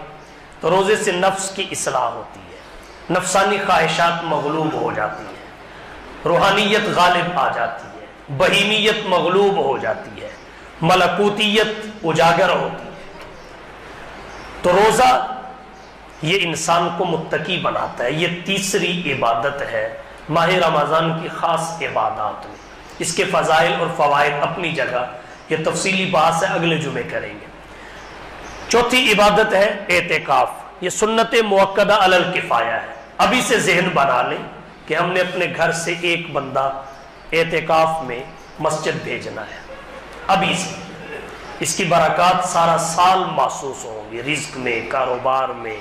تو روزے سے نفس کی اصلاح ہوتی ہے، نفسانی خواہشات مغلوب ہو جاتی ہے، روحانیت غالب آ جاتی ہے، بہیمیت مغلوب ہو جاتی ہے، ملکوتیت اجاگر ہوتی ہے۔ تو روزہ یہ انسان کو متقی بناتا ہے، یہ تیسری عبادت ہے ماہ رمضان کی خاص عبادات میں۔ اس کے فضائل اور فوائد اپنی جگہ، یہ تفصیلی بحث ہے، اگلے جمعے کریں گے۔ چوتھی عبادت ہے اعتکاف، یہ سنت موقدہ علی الکفایہ ہے۔ ابھی سے ذہن بنا لیں کہ ہم نے اپنے گھر سے ایک بندہ اعتکاف میں مسجد بھیجنا ہے، ابھی سے۔ اس کی برکات سارا سال محسوس ہوں گی، رزق میں، کاروبار میں،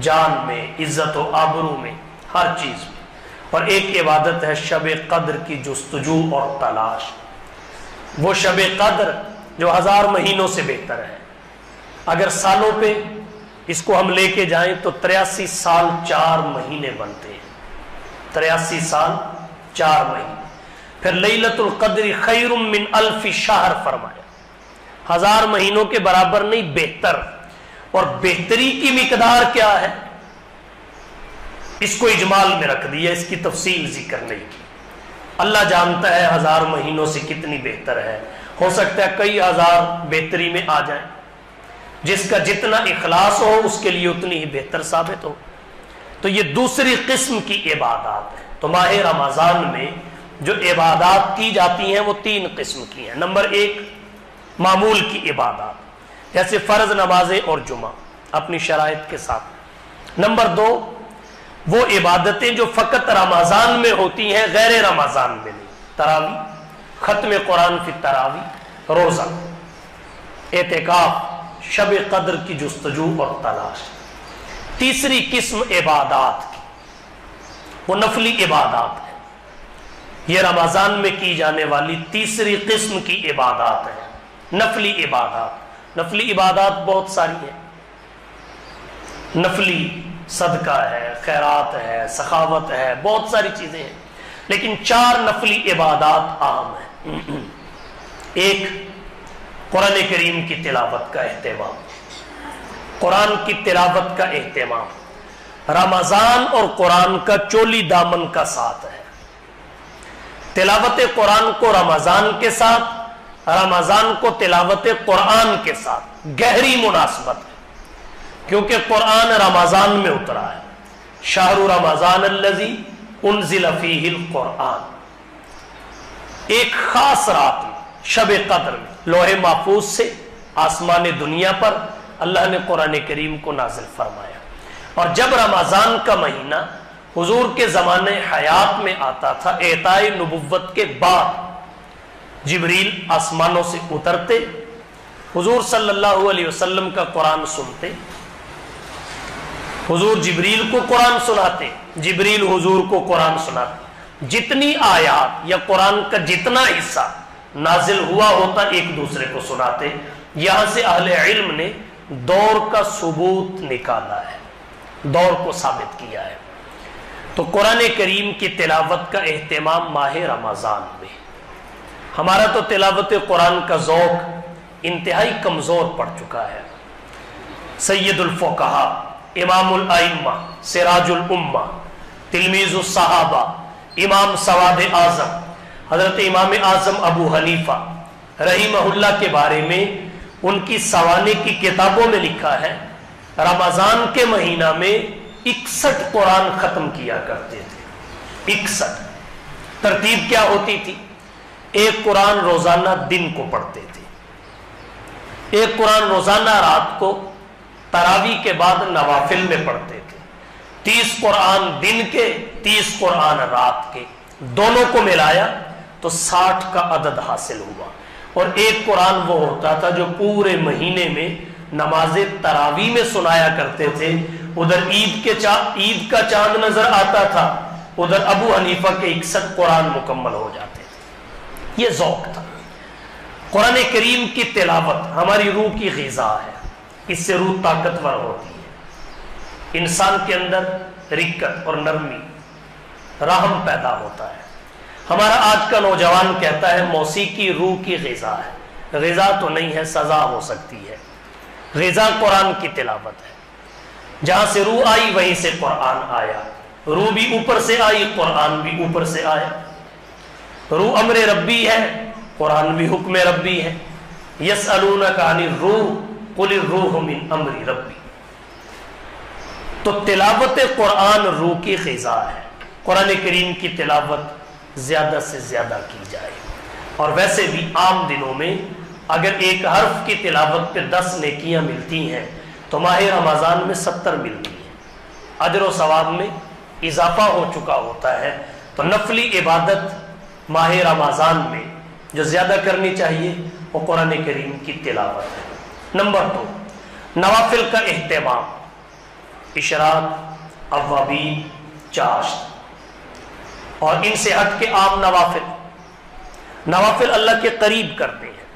جان میں، عزت و آبرو میں، ہر چیز میں۔ اور ایک عبادت ہے شب قدر کی جستجو اور تلاش، وہ شب قدر جو 1000 مہینوں سے بہتر ہے۔ اگر سالوں پہ اس کو ہم لے کے جائیں تو 83 سال 4 مہینے بنتے ہیں، 83 سال 4 مہینے۔ پھر لیلۃ القدر خیر من 1000 شہر فرمایا، 1000 مہینوں کے برابر نہیں، بہتر۔ اور بہتری کی مقدار کیا ہے، اس کو اجمال میں رکھ دیا، اس کی تفصیل ذکر نہیں کی۔ اللہ جانتا ہے 1000 مہینوں سے کتنی بہتر ہے، ہو سکتا ہے کئی ہزار بہتری میں آ جائیں، جس کا جتنا اخلاص ہو اس کے لیے اتنی ہی بہتر ثابت ہو۔ تو یہ دوسری قسم کی عبادات ہے۔ تو ماہ رمضان میں جو عبادات کی جاتی ہیں وہ 3 قسم کی ہیں۔ نمبر 1 معمول کی عبادات، جیسے فرض نمازیں اور جمعہ اپنی شرائط کے ساتھ۔ نمبر 2 وہ عبادتیں جو فقط رمضان میں ہوتی ہیں، غیر رمضان میں نہیں، تراویح، ختم قرآن فی التراویح، روزہ، اعتکاف، شب قدر کی جستجو اور تلاش۔ تیسری قسم عبادات کی، وہ نفلی عبادات ہے، یہ رمضان میں کی جانے والی تیسری قسم کی عبادات ہے، نفلی عبادات۔ نفلی عبادات بہت ساری ہیں، نفلی صدقہ ہے، خیرات ہے، سخاوت ہے، بہت ساری چیزیں ہیں، لیکن 4 نفلی عبادات عام ہیں۔ ایک قرآن کریم کی تلاوت کا اہتمام، قرآن کی تلاوت کا اہتمام رمضان اور قرآن کا چولی دامن کا ساتھ ہے۔ تلاوت قرآن کو رمضان کے ساتھ، رمضان کو تلاوت قرآن کے ساتھ گہری مناسبت ہے، کیونکہ قرآن رمضان میں اترا ہے۔ شہر رمضان الذی انزل فیہ القرآن، ایک خاص رات میں، شب قدر میں، لوح محفوظ سے آسمان دنیا پر اللہ نے قرآن کریم کو نازل فرمایا۔ اور جب رمضان کا مہینہ حضور کے زمانے حیات میں آتا تھا، اعطاء نبوت کے بعد جبریل آسمانوں سے اترتے، حضور صلی اللہ علیہ وسلم کا قرآن سنتے، حضور جبریل کو قرآن سناتے، جبریل حضور کو قرآن سناتے۔ جتنی آیات یا قرآن کا جتنا حصہ نازل ہوا ہوتا ایک دوسرے کو سناتے۔ یہاں سے اہل علم نے دور کا ثبوت نکالا ہے، دور کو ثابت کیا ہے۔ تو قرآن کریم کی تلاوت کا اہتمام ماہ رمضان میں۔ ہمارا تو تلاوت قرآن کا ذوق انتہائی کمزور پڑ چکا ہے۔ سید الفقہا، امام الائمہ، سراج الامہ، تلمیذ الصحابہ، امام سواد اعظم حضرت امام اعظم ابو حنیفہ رحمہ اللہ کے بارے میں ان کی سوانے کی کتابوں میں لکھا ہے، رمضان کے مہینہ میں 61 قرآن ختم کیا کرتے تھے۔ 61 ترتیب کیا ہوتی تھی؟ ایک قرآن روزانہ دن کو پڑھتے تھے، ایک قرآن روزانہ رات کو تراویح کے بعد نوافل میں پڑھتے تھے، 30 قرآن دن کے، 30 قرآن رات کے، دونوں کو ملایا تو 60 کا عدد حاصل ہوا. اور ایک قرآن وہ ہوتا تھا جو پورے مہینے میں نماز تراویح میں سنایا کرتے تھے. ادھر عید کا چاند نظر آتا تھا, ادھر ابو حنیفہ کے 61 قرآن مکمل ہو جاتے تھے. یہ ذوق تھا. قرآن کریم کی تلاوت ہماری روح کی غذا ہے, اس سے روح طاقتور ہوتی ہے, انسان کے اندر رقت اور نرمی رحم پیدا ہوتا ہے. ہمارا آج کا نوجوان کہتا ہے موسیقی روح کی غذا ہے. غذا تو نہیں ہے, سزا ہو سکتی ہے. غذا قرآن کی تلاوت ہے. جہاں سے روح آئی وہیں سے قرآن آیا. روح بھی اوپر سے آئی, قرآن بھی اوپر سے آیا. روح امر ربی ہے, قرآن بھی حکم ربی ہے. یسألونک عن الروح قل الروح من امر ربی. تو تلاوت قرآن روح کی غذا ہے. قرآن کریم کی تلاوت زیادہ سے زیادہ کی جائے. اور ویسے بھی عام دنوں میں اگر ایک حرف کی تلاوت پہ 10 نیکیاں ملتی ہیں تو ماہ رمضان میں 70 ملتی ہیں. اجر و ثواب میں اضافہ ہو چکا ہوتا ہے. تو نفلی عبادت ماہ رمضان میں جو زیادہ کرنی چاہیے وہ قرآن کریم کی تلاوت ہے. نمبر 2, نوافل کا اہتمام. اشراق, اوابین, چاشت اور ان سے ہٹ کے عام نوافل. نوافل اللہ کے قریب کرتے ہیں,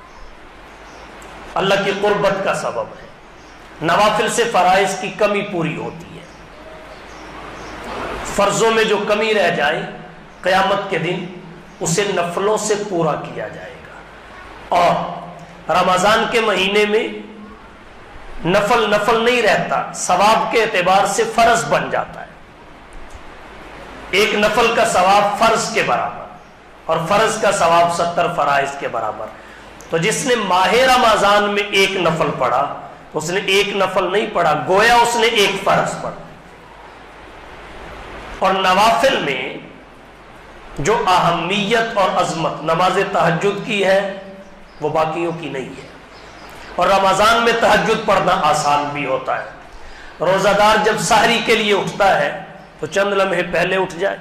اللہ کی قربت کا سبب ہے. نوافل سے فرائض کی کمی پوری ہوتی ہے. فرضوں میں جو کمی رہ جائے قیامت کے دن اسے نفلوں سے پورا کیا جائے گا. اور رمضان کے مہینے میں نفل نہیں رہتا, ثواب کے اعتبار سے فرض بن جاتا ہے. ایک نفل کا ثواب فرض کے برابر اور فرض کا ثواب 70 فرائض کے برابر. تو جس نے ماہ رمضان میں ایک نفل پڑھا اس نے ایک نفل نہیں پڑھا, گویا اس نے ایک فرض پڑھا. اور نوافل میں جو اہمیت اور عظمت نماز تہجد کی ہے وہ باقیوں کی نہیں ہے. اور رمضان میں تہجد پڑھنا آسان بھی ہوتا ہے. روزہ دار جب سحری کے لیے اٹھتا ہے تو چند لمحے پہلے اٹھ جائے,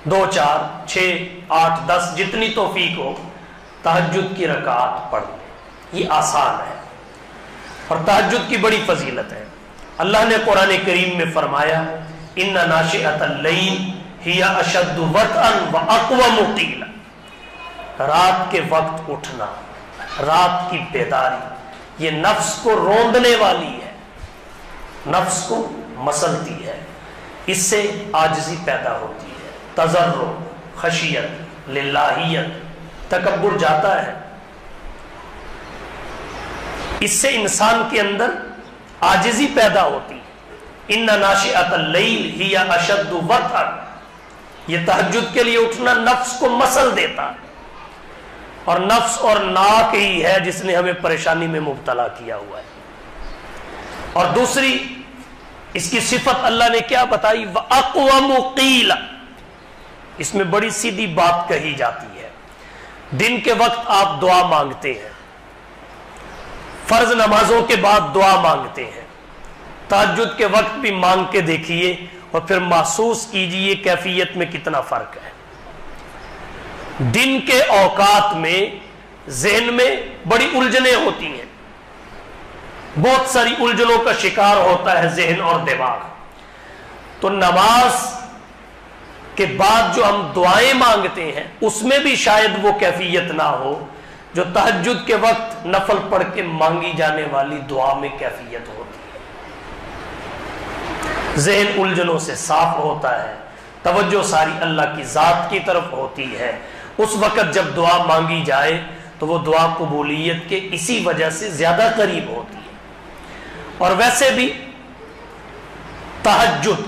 2 4 6 8 10 جتنی توفیق ہو تہجد کی رکعات پڑھ لے. یہ آسان ہے اور تہجد کی بڑی فضیلت ہے. اللہ نے قرآن کریم میں فرمایا ان ناشئۃ اللیل ہی اشد وطئا واقوم قیلا. رات کے وقت اٹھنا, رات کی بیداری یہ نفس کو روندنے والی ہے, نفس کو مسلتی ہے. اس سے عاجزی پیدا ہوتی ہے, تضرع, خشیت, للہیت, تکبر جاتا ہے. اس سے انسان کے اندر عاجزی پیدا ہوتی ہے. ان ناشئۃ اللیل ہی اشد وطئا, یہ تہجد کے لیے اٹھنا نفس کو مسل دیتا ہے. اور نفس اور ناک ہی ہے جس نے ہمیں پریشانی میں مبتلا کیا ہوا ہے. اور دوسری اس کی صفت اللہ نے کیا بتائی, وَأَقْوَمُ قِيلًا. اس میں بڑی سیدھی بات کہی جاتی ہے. دن کے وقت آپ دعا مانگتے ہیں, فرض نمازوں کے بعد دعا مانگتے ہیں, تہجد کے وقت بھی مانگ کے دیکھیے اور پھر محسوس کیجئے کیفیت میں کتنا فرق ہے. دن کے اوقات میں ذہن میں بڑی الجھنیں ہوتی ہیں, بہت ساری الجھنوں کا شکار ہوتا ہے ذہن اور دماغ. تو نماز کے بعد جو ہم دعائیں مانگتے ہیں اس میں بھی شاید وہ کیفیت نہ ہو جو تہجد کے وقت نفل پڑھ کے مانگی جانے والی دعا میں کیفیت ہوتی ہے. ذہن الجھنوں سے صاف ہوتا ہے, توجہ ساری اللہ کی ذات کی طرف ہوتی ہے. اس وقت جب دعا مانگی جائے تو وہ دعا قبولیت کے اسی وجہ سے زیادہ قریب ہوتی ہے. اور ویسے بھی تہجد,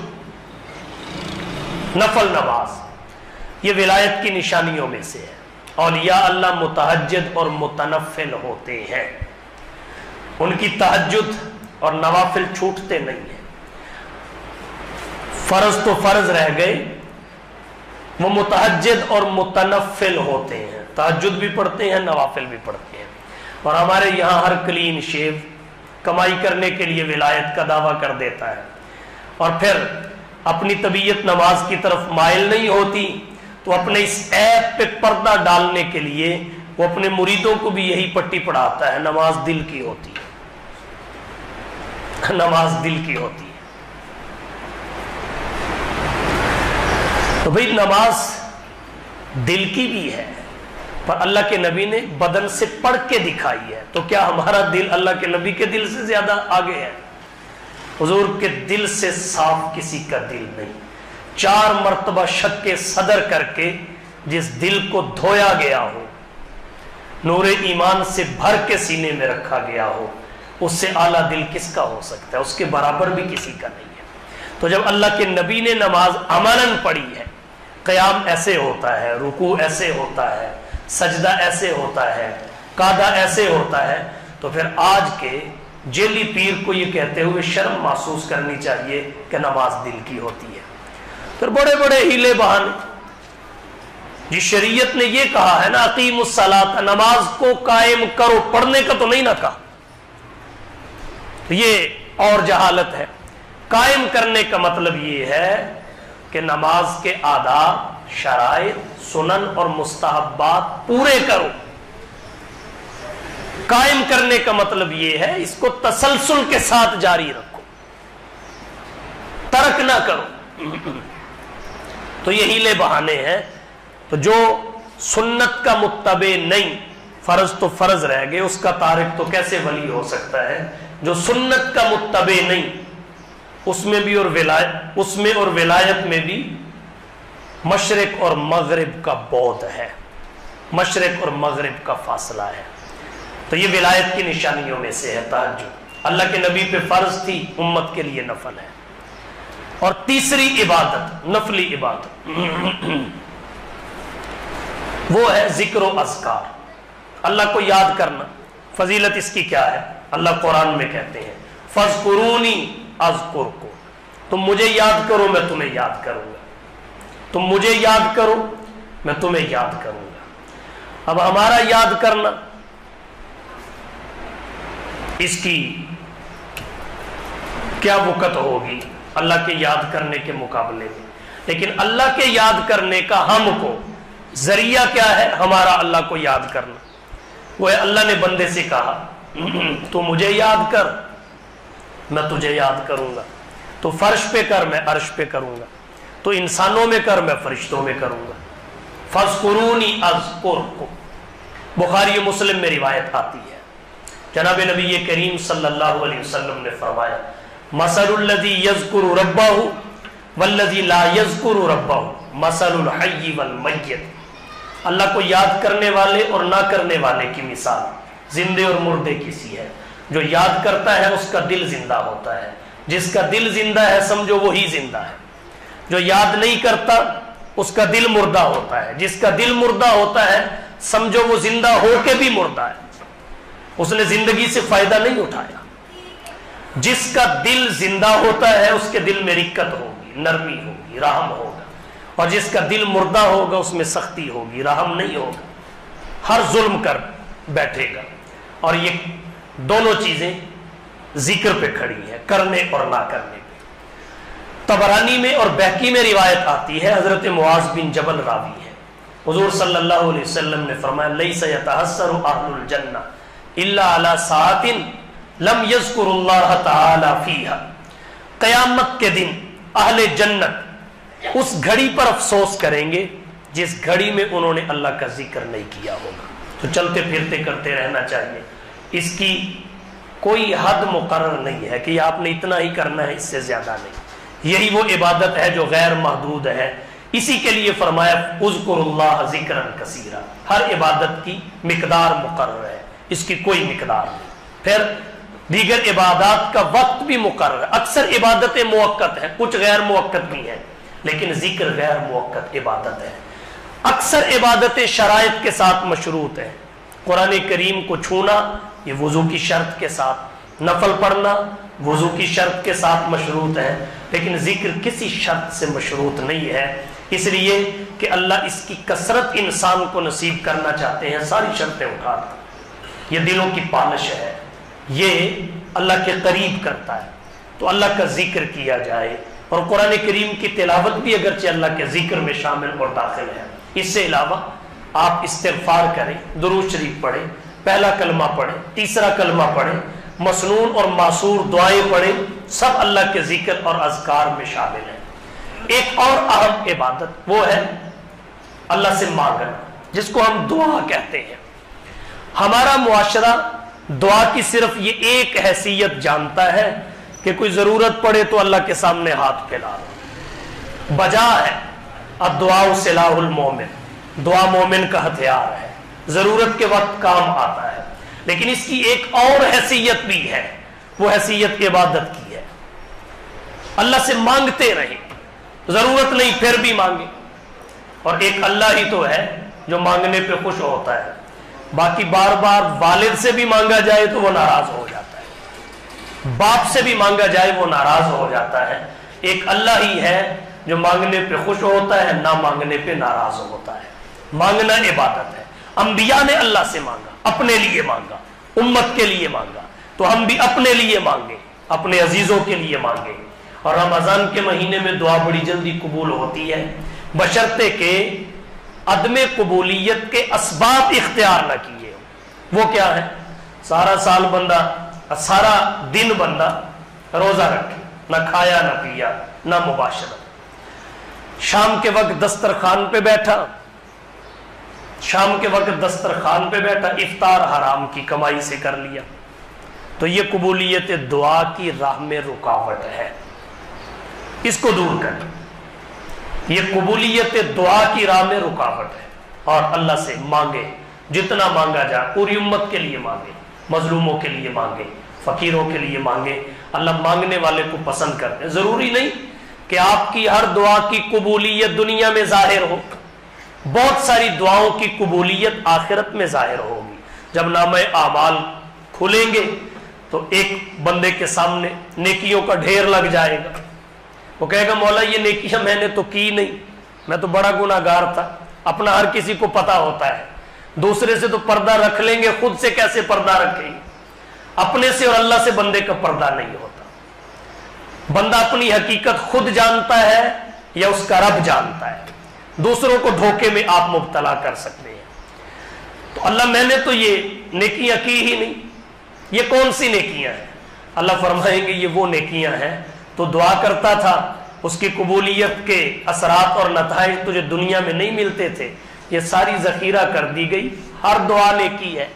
نفل نماز, یہ ولایت کی نشانیوں میں سے ہے. اولیاء اللہ متہجد اور متنفل ہوتے ہیں, ان کی تہجد اور نوافل چھوٹتے نہیں ہیں. فرض تو فرض رہ گئے, وہ متہجد اور متنفل ہوتے ہیں, تہجد بھی پڑھتے ہیں نوافل بھی پڑھتے ہیں. اور ہمارے یہاں ہر کلین شیو کمائی کرنے کے لیے ولایت کا دعویٰ کر دیتا ہے اور پھر اپنی طبیعت نماز کی طرف مائل نہیں ہوتی تو اپنے اس عیب پہ پردہ ڈالنے کے لیے وہ اپنے مریدوں کو بھی یہی پٹی پڑھاتا ہے، نماز دل کی ہوتی ہے، نماز دل کی ہوتی ہے۔ تو بھئی نماز دل کی بھی ہے، پر اللہ کے نبی نے بدن سے پڑھ کے دکھائی ہے، تو کیا ہمارا دل اللہ کے نبی کے دل سے زیادہ آگے ہے؟ حضور کے دل سے صاف کسی کا دل نہیں۔ 4 مرتبہ شق صدر کر کے جس دل کو دھویا گیا ہو، نور ایمان سے بھر کے سینے میں رکھا گیا ہو، اس سے اعلیٰ دل کس کا ہو سکتا ہے؟ اس کے برابر بھی کسی کا نہیں ہے۔ تو جب اللہ کے نبی نے نماز عملاً پڑھی ہے، قیام ایسے ہوتا ہے، رکوع ایسے ہوتا ہے، سجدہ ایسے ہوتا ہے، قعدہ ایسے ہوتا ہے، تو پھر آج کے جیلی پیر کو یہ کہتے ہوئے شرم محسوس کرنی چاہیے کہ نماز دل کی ہوتی ہے۔ پھر بڑے بڑے ہیلے بہانے، جس شریعت نے یہ کہا ہے نا اقیم الصلاۃ، نماز کو قائم کرو، پڑھنے کا تو نہیں نہ کہا، تو یہ اور جہالت ہے۔ قائم کرنے کا مطلب یہ ہے کہ نماز کے آداب، شرائط، سنن اور مستحبات پورے کرو۔ قائم کرنے کا مطلب یہ ہے اس کو تسلسل کے ساتھ جاری رکھو، ترک نہ کرو۔ تو یہ ہیلے بہانے ہیں۔ تو جو سنت کا متبع نہیں، فرض تو فرض رہ گئے، اس کا تارک تو کیسے ولی ہو سکتا ہے؟ جو سنت کا متبع نہیں، اس میں بھی اور ولایت میں بھی مشرق اور مغرب کا بعد ہے، مشرق اور مغرب کا فاصلہ ہے۔ تو یہ ولایت کی نشانیوں میں سے ہے تہجد، اللہ کے نبی پہ فرض تھی، امت کے لیے نفل ہے۔ اور تیسری عبادت، نفلی عبادت، وہ ہے ذکر و اذکار، اللہ کو یاد کرنا۔ فضیلت اس کی کیا ہے؟ اللہ قرآن میں کہتے ہیں فَاذْكُرُونِي أَذْكُرْكُمْ، تم مجھے یاد کرو میں تمہیں یاد کروں گا، تم مجھے یاد کرو میں تمہیں یاد کروں گا۔ اب ہمارا یاد کرنا، اس کی کیا وقت ہوگی اللہ کے یاد کرنے کے مقابلے میں؟ لیکن اللہ کے یاد کرنے کا ہم کو ذریعہ کیا ہے؟ ہمارا اللہ کو یاد کرنا۔ وہ ہے اللہ نے بندے سے کہا تو مجھے یاد کر میں تجھے یاد کروں گا، تو فرش پہ کر میں عرش پہ کروں گا، تو انسانوں میں کر میں فرشتوں میں کروں گا۔ فَاذْكُرُونِي أَذْكُرْكُمْ، بخاری و مسلم میں روایت آتی ہے، جناب نبی کریم صلی اللہ علیہ وسلم نے فرمایا مَثَلُ الَّذِي يَذْكُرُ رَبَّهُ وَالَّذِي لَا يَذْكُرُ رَبَّهُ مَثَلُ الْحَيِّ وَالْمَيِّتِ، اللہ کو یاد کرنے والے اور نہ کرنے والے کی مثال زندے اور مردے کی سی ہے۔ جو یاد کرتا ہے اس کا دل زندہ ہوتا ہے، جس کا دل زندہ ہے سمجھو وہی زندہ ہے۔ جو یاد نہیں کرتا اس کا دل مردہ ہوتا ہے، جس کا دل مردہ ہوتا ہے سمجھو وہ زندہ ہو کے بھی مردہ ہے، اس نے زندگی سے فائدہ نہیں اٹھایا۔ جس کا دل زندہ ہوتا ہے اس کے دل میں رقت ہوگی، نرمی ہوگی، رحم ہوگا، اور جس کا دل مردہ ہوگا اس میں سختی ہوگی، رحم نہیں ہوگا، ہر ظلم کر بیٹھے گا۔ اور یہ دونوں چیزیں ذکر پہ کھڑی ہیں، کرنے اور نہ کرنے پہ۔ طبرانی میں اور بہقی میں روایت آتی ہے، حضرت معاذ بن جبل راوی ہے، حضور صلی اللہ علیہ وسلم نے فرمایا لیس یتحسر اہل الجنہ الا علی ساعۃ لم یذکر اللہ تعالی فیہا، قیامت کے دن اہل جنت اس گھڑی پر افسوس کریں گے جس گھڑی میں انہوں نے اللہ کا ذکر نہیں کیا ہوگا۔ تو چلتے پھرتے کرتے رہنا چاہیے، اس کی کوئی حد مقرر نہیں ہے کہ آپ نے اتنا ہی کرنا ہے، اس سے زیادہ نہیں۔ یہی وہ عبادت ہے جو غیر محدود ہے، اسی کے لیے فرمایا اذکر اللہ ذکرا کثیرا، ہر عبادت کی مقدار مقرر ہے، اس کی کوئی مقدار نہیں۔ پھر دیگر عبادات کا وقت بھی مقرر ہے، اکثر عبادتیں موقت ہیں، کچھ غیر موقت بھی ہیں، لیکن ذکر غیر موقت عبادت ہے۔ اکثر عبادتیں شرائط کے ساتھ مشروط ہیں، قرآن کریم کو چھونا یہ وضو کی شرط کے ساتھ، نفل پڑھنا وضو کی شرط کے ساتھ مشروط ہے، لیکن ذکر کسی شرط سے مشروط نہیں ہے، اس لیے کہ اللہ اس کی کثرت انسان کو نصیب کرنا چاہتے ہیں، ساری شرطیں اٹھا دیں۔ یہ دلوں کی پالش ہے، یہ اللہ کے قریب کرتا ہے، تو اللہ کا ذکر کیا جائے، اور قرآن کریم کی تلاوت بھی اگرچہ اللہ کے ذکر میں شامل اور داخل ہے۔ اس سے علاوہ آپ استغفار کریں، درود شریف پڑھیں، پہلا کلمہ پڑھیں، تیسرا کلمہ پڑھیں، مسنون اور معصور دعائیں پڑھیں، سب اللہ کے ذکر اور اذکار میں شامل ہیں۔ ایک اور اہم عبادت وہ ہے اللہ سے مانگنا، جس کو ہم دعا کہتے ہیں۔ ہمارا معاشرہ دعا کی صرف یہ ایک حیثیت جانتا ہے کہ کوئی ضرورت پڑے تو اللہ کے سامنے ہاتھ پھیلا دو۔ بجا ہے الدعاء سلاح المومن، دعا مومن کا ہتھیار ہے، ضرورت کے وقت کام آتا ہے۔ لیکن اس کی ایک اور حیثیت بھی ہے، وہ حیثیت عبادت کی ہے۔ اللہ سے مانگتے رہیں، ضرورت نہیں پھر بھی مانگے۔ اور ایک اللہ ہی تو ہے جو مانگنے پہ خوش ہوتا ہے، باقی بار بار والد سے بھی مانگا جائے تو وہ ناراض ہو جاتا ہے، باپ سے بھی مانگا جائے وہ ناراض ہو جاتا ہے۔ ایک اللہ ہی ہے جو مانگنے پہ خوش ہوتا ہے، نہ مانگنے پہ ناراض ہوتا ہے۔ مانگنا عبادت ہے۔ انبیاء نے اللہ سے مانگا، اپنے لیے مانگا، امت کے لیے مانگا، تو ہم بھی اپنے لیے مانگیں، اپنے عزیزوں کے لیے مانگیں۔ اور رمضان کے مہینے میں دعا بڑی جلدی قبول ہوتی ہے، بشرطے کہ عدم قبولیت کے اسباب اختیار نہ کیے ہوں۔ وہ کیا ہے؟ سارا سال بندہ، سارا دن بندہ روزہ رکھے، نہ کھایا نہ پیا نہ مباشرت، شام کے وقت دسترخوان پہ بیٹھا، افطار حرام کی کمائی سے کر لیا، تو یہ قبولیت دعا کی راہ میں رکاوٹ ہے، اس کو دور کریں۔ یہ قبولیت دعا کی راہ میں رکاوٹ ہے۔ اور اللہ سے مانگے، جتنا مانگا جائے، پوری امت کے لیے مانگے، مظلوموں کے لیے مانگے، فقیروں کے لیے مانگے۔ اللہ مانگنے والے کو پسند کرتے ہیں۔ ضروری نہیں کہ آپ کی ہر دعا کی قبولیت دنیا میں ظاہر ہو، بہت ساری دعاؤں کی قبولیت آخرت میں ظاہر ہوگی۔ جب نامہ اعمال کھلیں گے تو ایک بندے کے سامنے نیکیوں کا ڈھیر لگ جائے گا، وہ کہے گا مولا یہ نیکیاں میں نے تو کی نہیں، میں تو بڑا گناہ گار تھا۔ اپنا ہر کسی کو پتا ہوتا ہے، دوسرے سے تو پردہ رکھ لیں گے، خود سے کیسے پردہ رکھیں گے؟ اپنے سے اور اللہ سے بندے کا پردہ نہیں ہوتا۔ بندہ اپنی حقیقت خود جانتا ہے یا اس کا رب جانتا ہے؟ دوسروں کو دھوکے میں آپ مبتلا کر سکتے ہیں۔ تو اللہ میں نے تو یہ نیکیاں کی ہی نہیں، یہ کون سی نیکیاں ہیں؟ اللہ فرمائیں گے یہ وہ نیکیاں ہیں تو دعا کرتا تھا، اس کی قبولیت کے اثرات اور نتائج تجھے دنیا میں نہیں ملتے تھے، یہ ساری ذخیرہ کر دی گئی۔ ہر دعا نیکی ہے،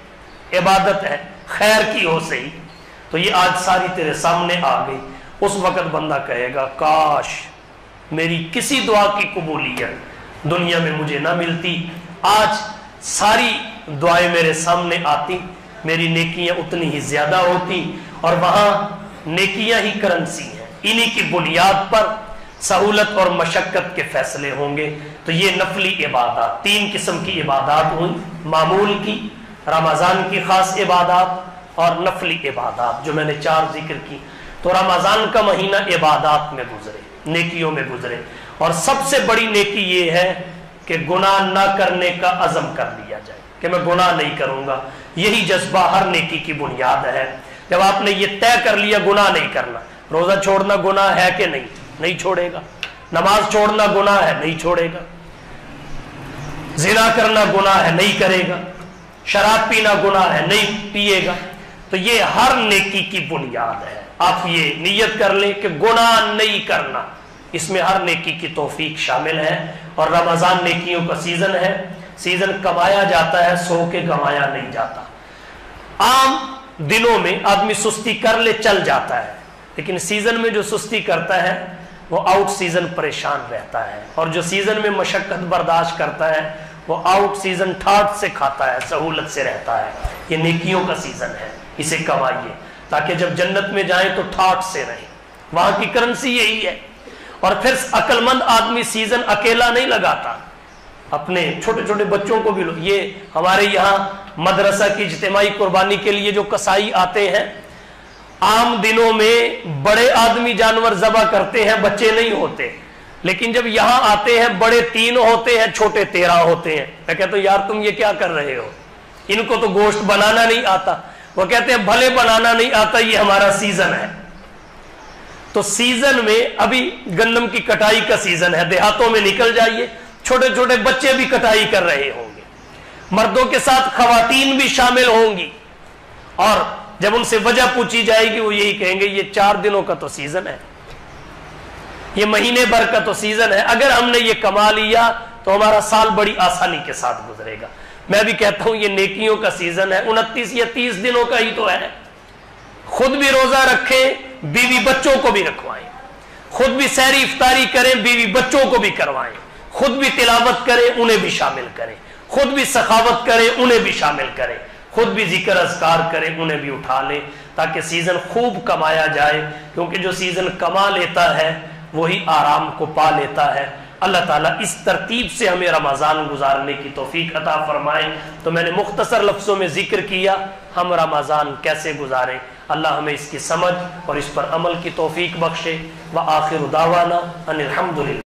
عبادت ہے، خیر کی ہو صحیح، تو یہ آج ساری تیرے سامنے آ گئی۔ اس وقت بندہ کہے گا کاش میری کسی دعا کی قبولیت دنیا میں مجھے نہ ملتی، آج ساری دعائیں میرے سامنے آتی، میری نیکیاں اتنی ہی زیادہ ہوتی، اور وہاں نیکیاں ہی کرنسی ہیں، انہی کی بنیاد پر سہولت اور مشقت کے فیصلے ہوں گے۔ تو یہ نفلی عبادات، تین قسم کی عبادات ہوئی، معمول کی، رمضان کی خاص عبادات اور نفلی عبادات جو میں نے 4 ذکر کی۔ تو رمضان کا مہینہ عبادات میں گزرے، نیکیوں میں گزرے، اور سب سے بڑی نیکی یہ ہے کہ گناہ نہ کرنے کا عزم کر لیا جائے کہ میں گناہ نہیں کروں گا۔ یہی جذبہ ہر نیکی کی بنیاد ہے۔ جب آپ نے یہ طے کر لیا گناہ نہیں کرنا، روزہ چھوڑنا گناہ ہے کہ نہیں؟ نہیں چھوڑے گا۔ نماز چھوڑنا گناہ ہے، نہیں چھوڑے گا۔ زنا کرنا گناہ ہے، نہیں کرے گا۔ شراب پینا گناہ ہے، نہیں پیے گا۔ تو یہ ہر نیکی کی بنیاد ہے۔ آپ یہ نیت کر لیں کہ گناہ نہیں کرنا، اس میں ہر نیکی کی توفیق شامل ہے۔ اور رمضان نیکیوں کا سیزن ہے، سیزن کمایا جاتا ہے، سو کے کمایا نہیں جاتا۔ عام دنوں میں آدمی سستی کر لے چل جاتا ہے، لیکن سیزن میں جو سستی کرتا ہے وہ آؤٹ سیزن پریشان رہتا ہے، اور جو سیزن میں مشقت برداشت کرتا ہے وہ آؤٹ سیزن ٹھاٹ سے کھاتا ہے، سہولت سے رہتا ہے۔ یہ نیکیوں کا سیزن ہے، اسے کمائیے تاکہ جب جنت میں جائیں تو ٹھاٹ سے رہیں، وہاں کی کرنسی یہی ہے۔ اور پھر عقل مند آدمی سیزن اکیلا نہیں لگاتا، اپنے چھوٹے چھوٹے بچوں کو بھی یہ ہمارے یہاں مدرسہ کی اجتماعی قربانی کے لیے جو کسائی آتے ہیں، عام دنوں میں بڑے آدمی جانور ذبح کرتے ہیں، بچے نہیں ہوتے، لیکن جب یہاں آتے ہیں بڑے 3 ہوتے ہیں، چھوٹے 13 ہوتے ہیں۔ میں کہتا ہوں یار تم یہ کیا کر رہے ہو، ان کو تو گوشت بنانا نہیں آتا۔ وہ کہتے ہیں بھلے بنانا نہیں آتا، یہ ہمارا سیزن ہے۔ تو سیزن میں ابھی گندم کی کٹائی کا سیزن ہے، دیہاتوں میں نکل جائیے، چھوٹے چھوٹے بچے بھی کٹائی کر رہے ہوں گے، مردوں کے ساتھ خواتین بھی شامل ہوں گی، اور جب ان سے وجہ پوچھی جائے گی وہ یہی کہیں گے یہ 4 دنوں کا تو سیزن ہے، یہ مہینے بھر کا تو سیزن ہے، اگر ہم نے یہ کما لیا تو ہمارا سال بڑی آسانی کے ساتھ گزرے گا۔ میں بھی کہتا ہوں یہ نیکیوں کا سیزن ہے، 29 یا 30 دنوں کا ہی تو ہے، خود بھی روزہ رکھیں، بیوی بچوں کو بھی رکھوائیں، خود بھی سحری افطاری کریں، بیوی بچوں کو بھی کروائیں، خود بھی تلاوت کریں، انہیں بھی شامل کریں، خود بھی سخاوت کریں، انہیں بھی شامل کریں، خود بھی ذکر اذکار کریں، انہیں بھی اٹھا لیں، تاکہ سیزن خوب کمایا جائے، کیونکہ جو سیزن کما لیتا ہے وہی آرام کو پا لیتا ہے۔ اللہ تعالیٰ اس ترتیب سے ہمیں رمضان گزارنے کی توفیق عطا فرمائے۔ تو میں نے مختصر لفظوں میں ذکر کیا ہم رمضان کیسے گزاریں، اللہ ہمیں اس کی سمجھ اور اس پر عمل کی توفیق بخشے۔ وآخر دعوانا ان الحمدللہ۔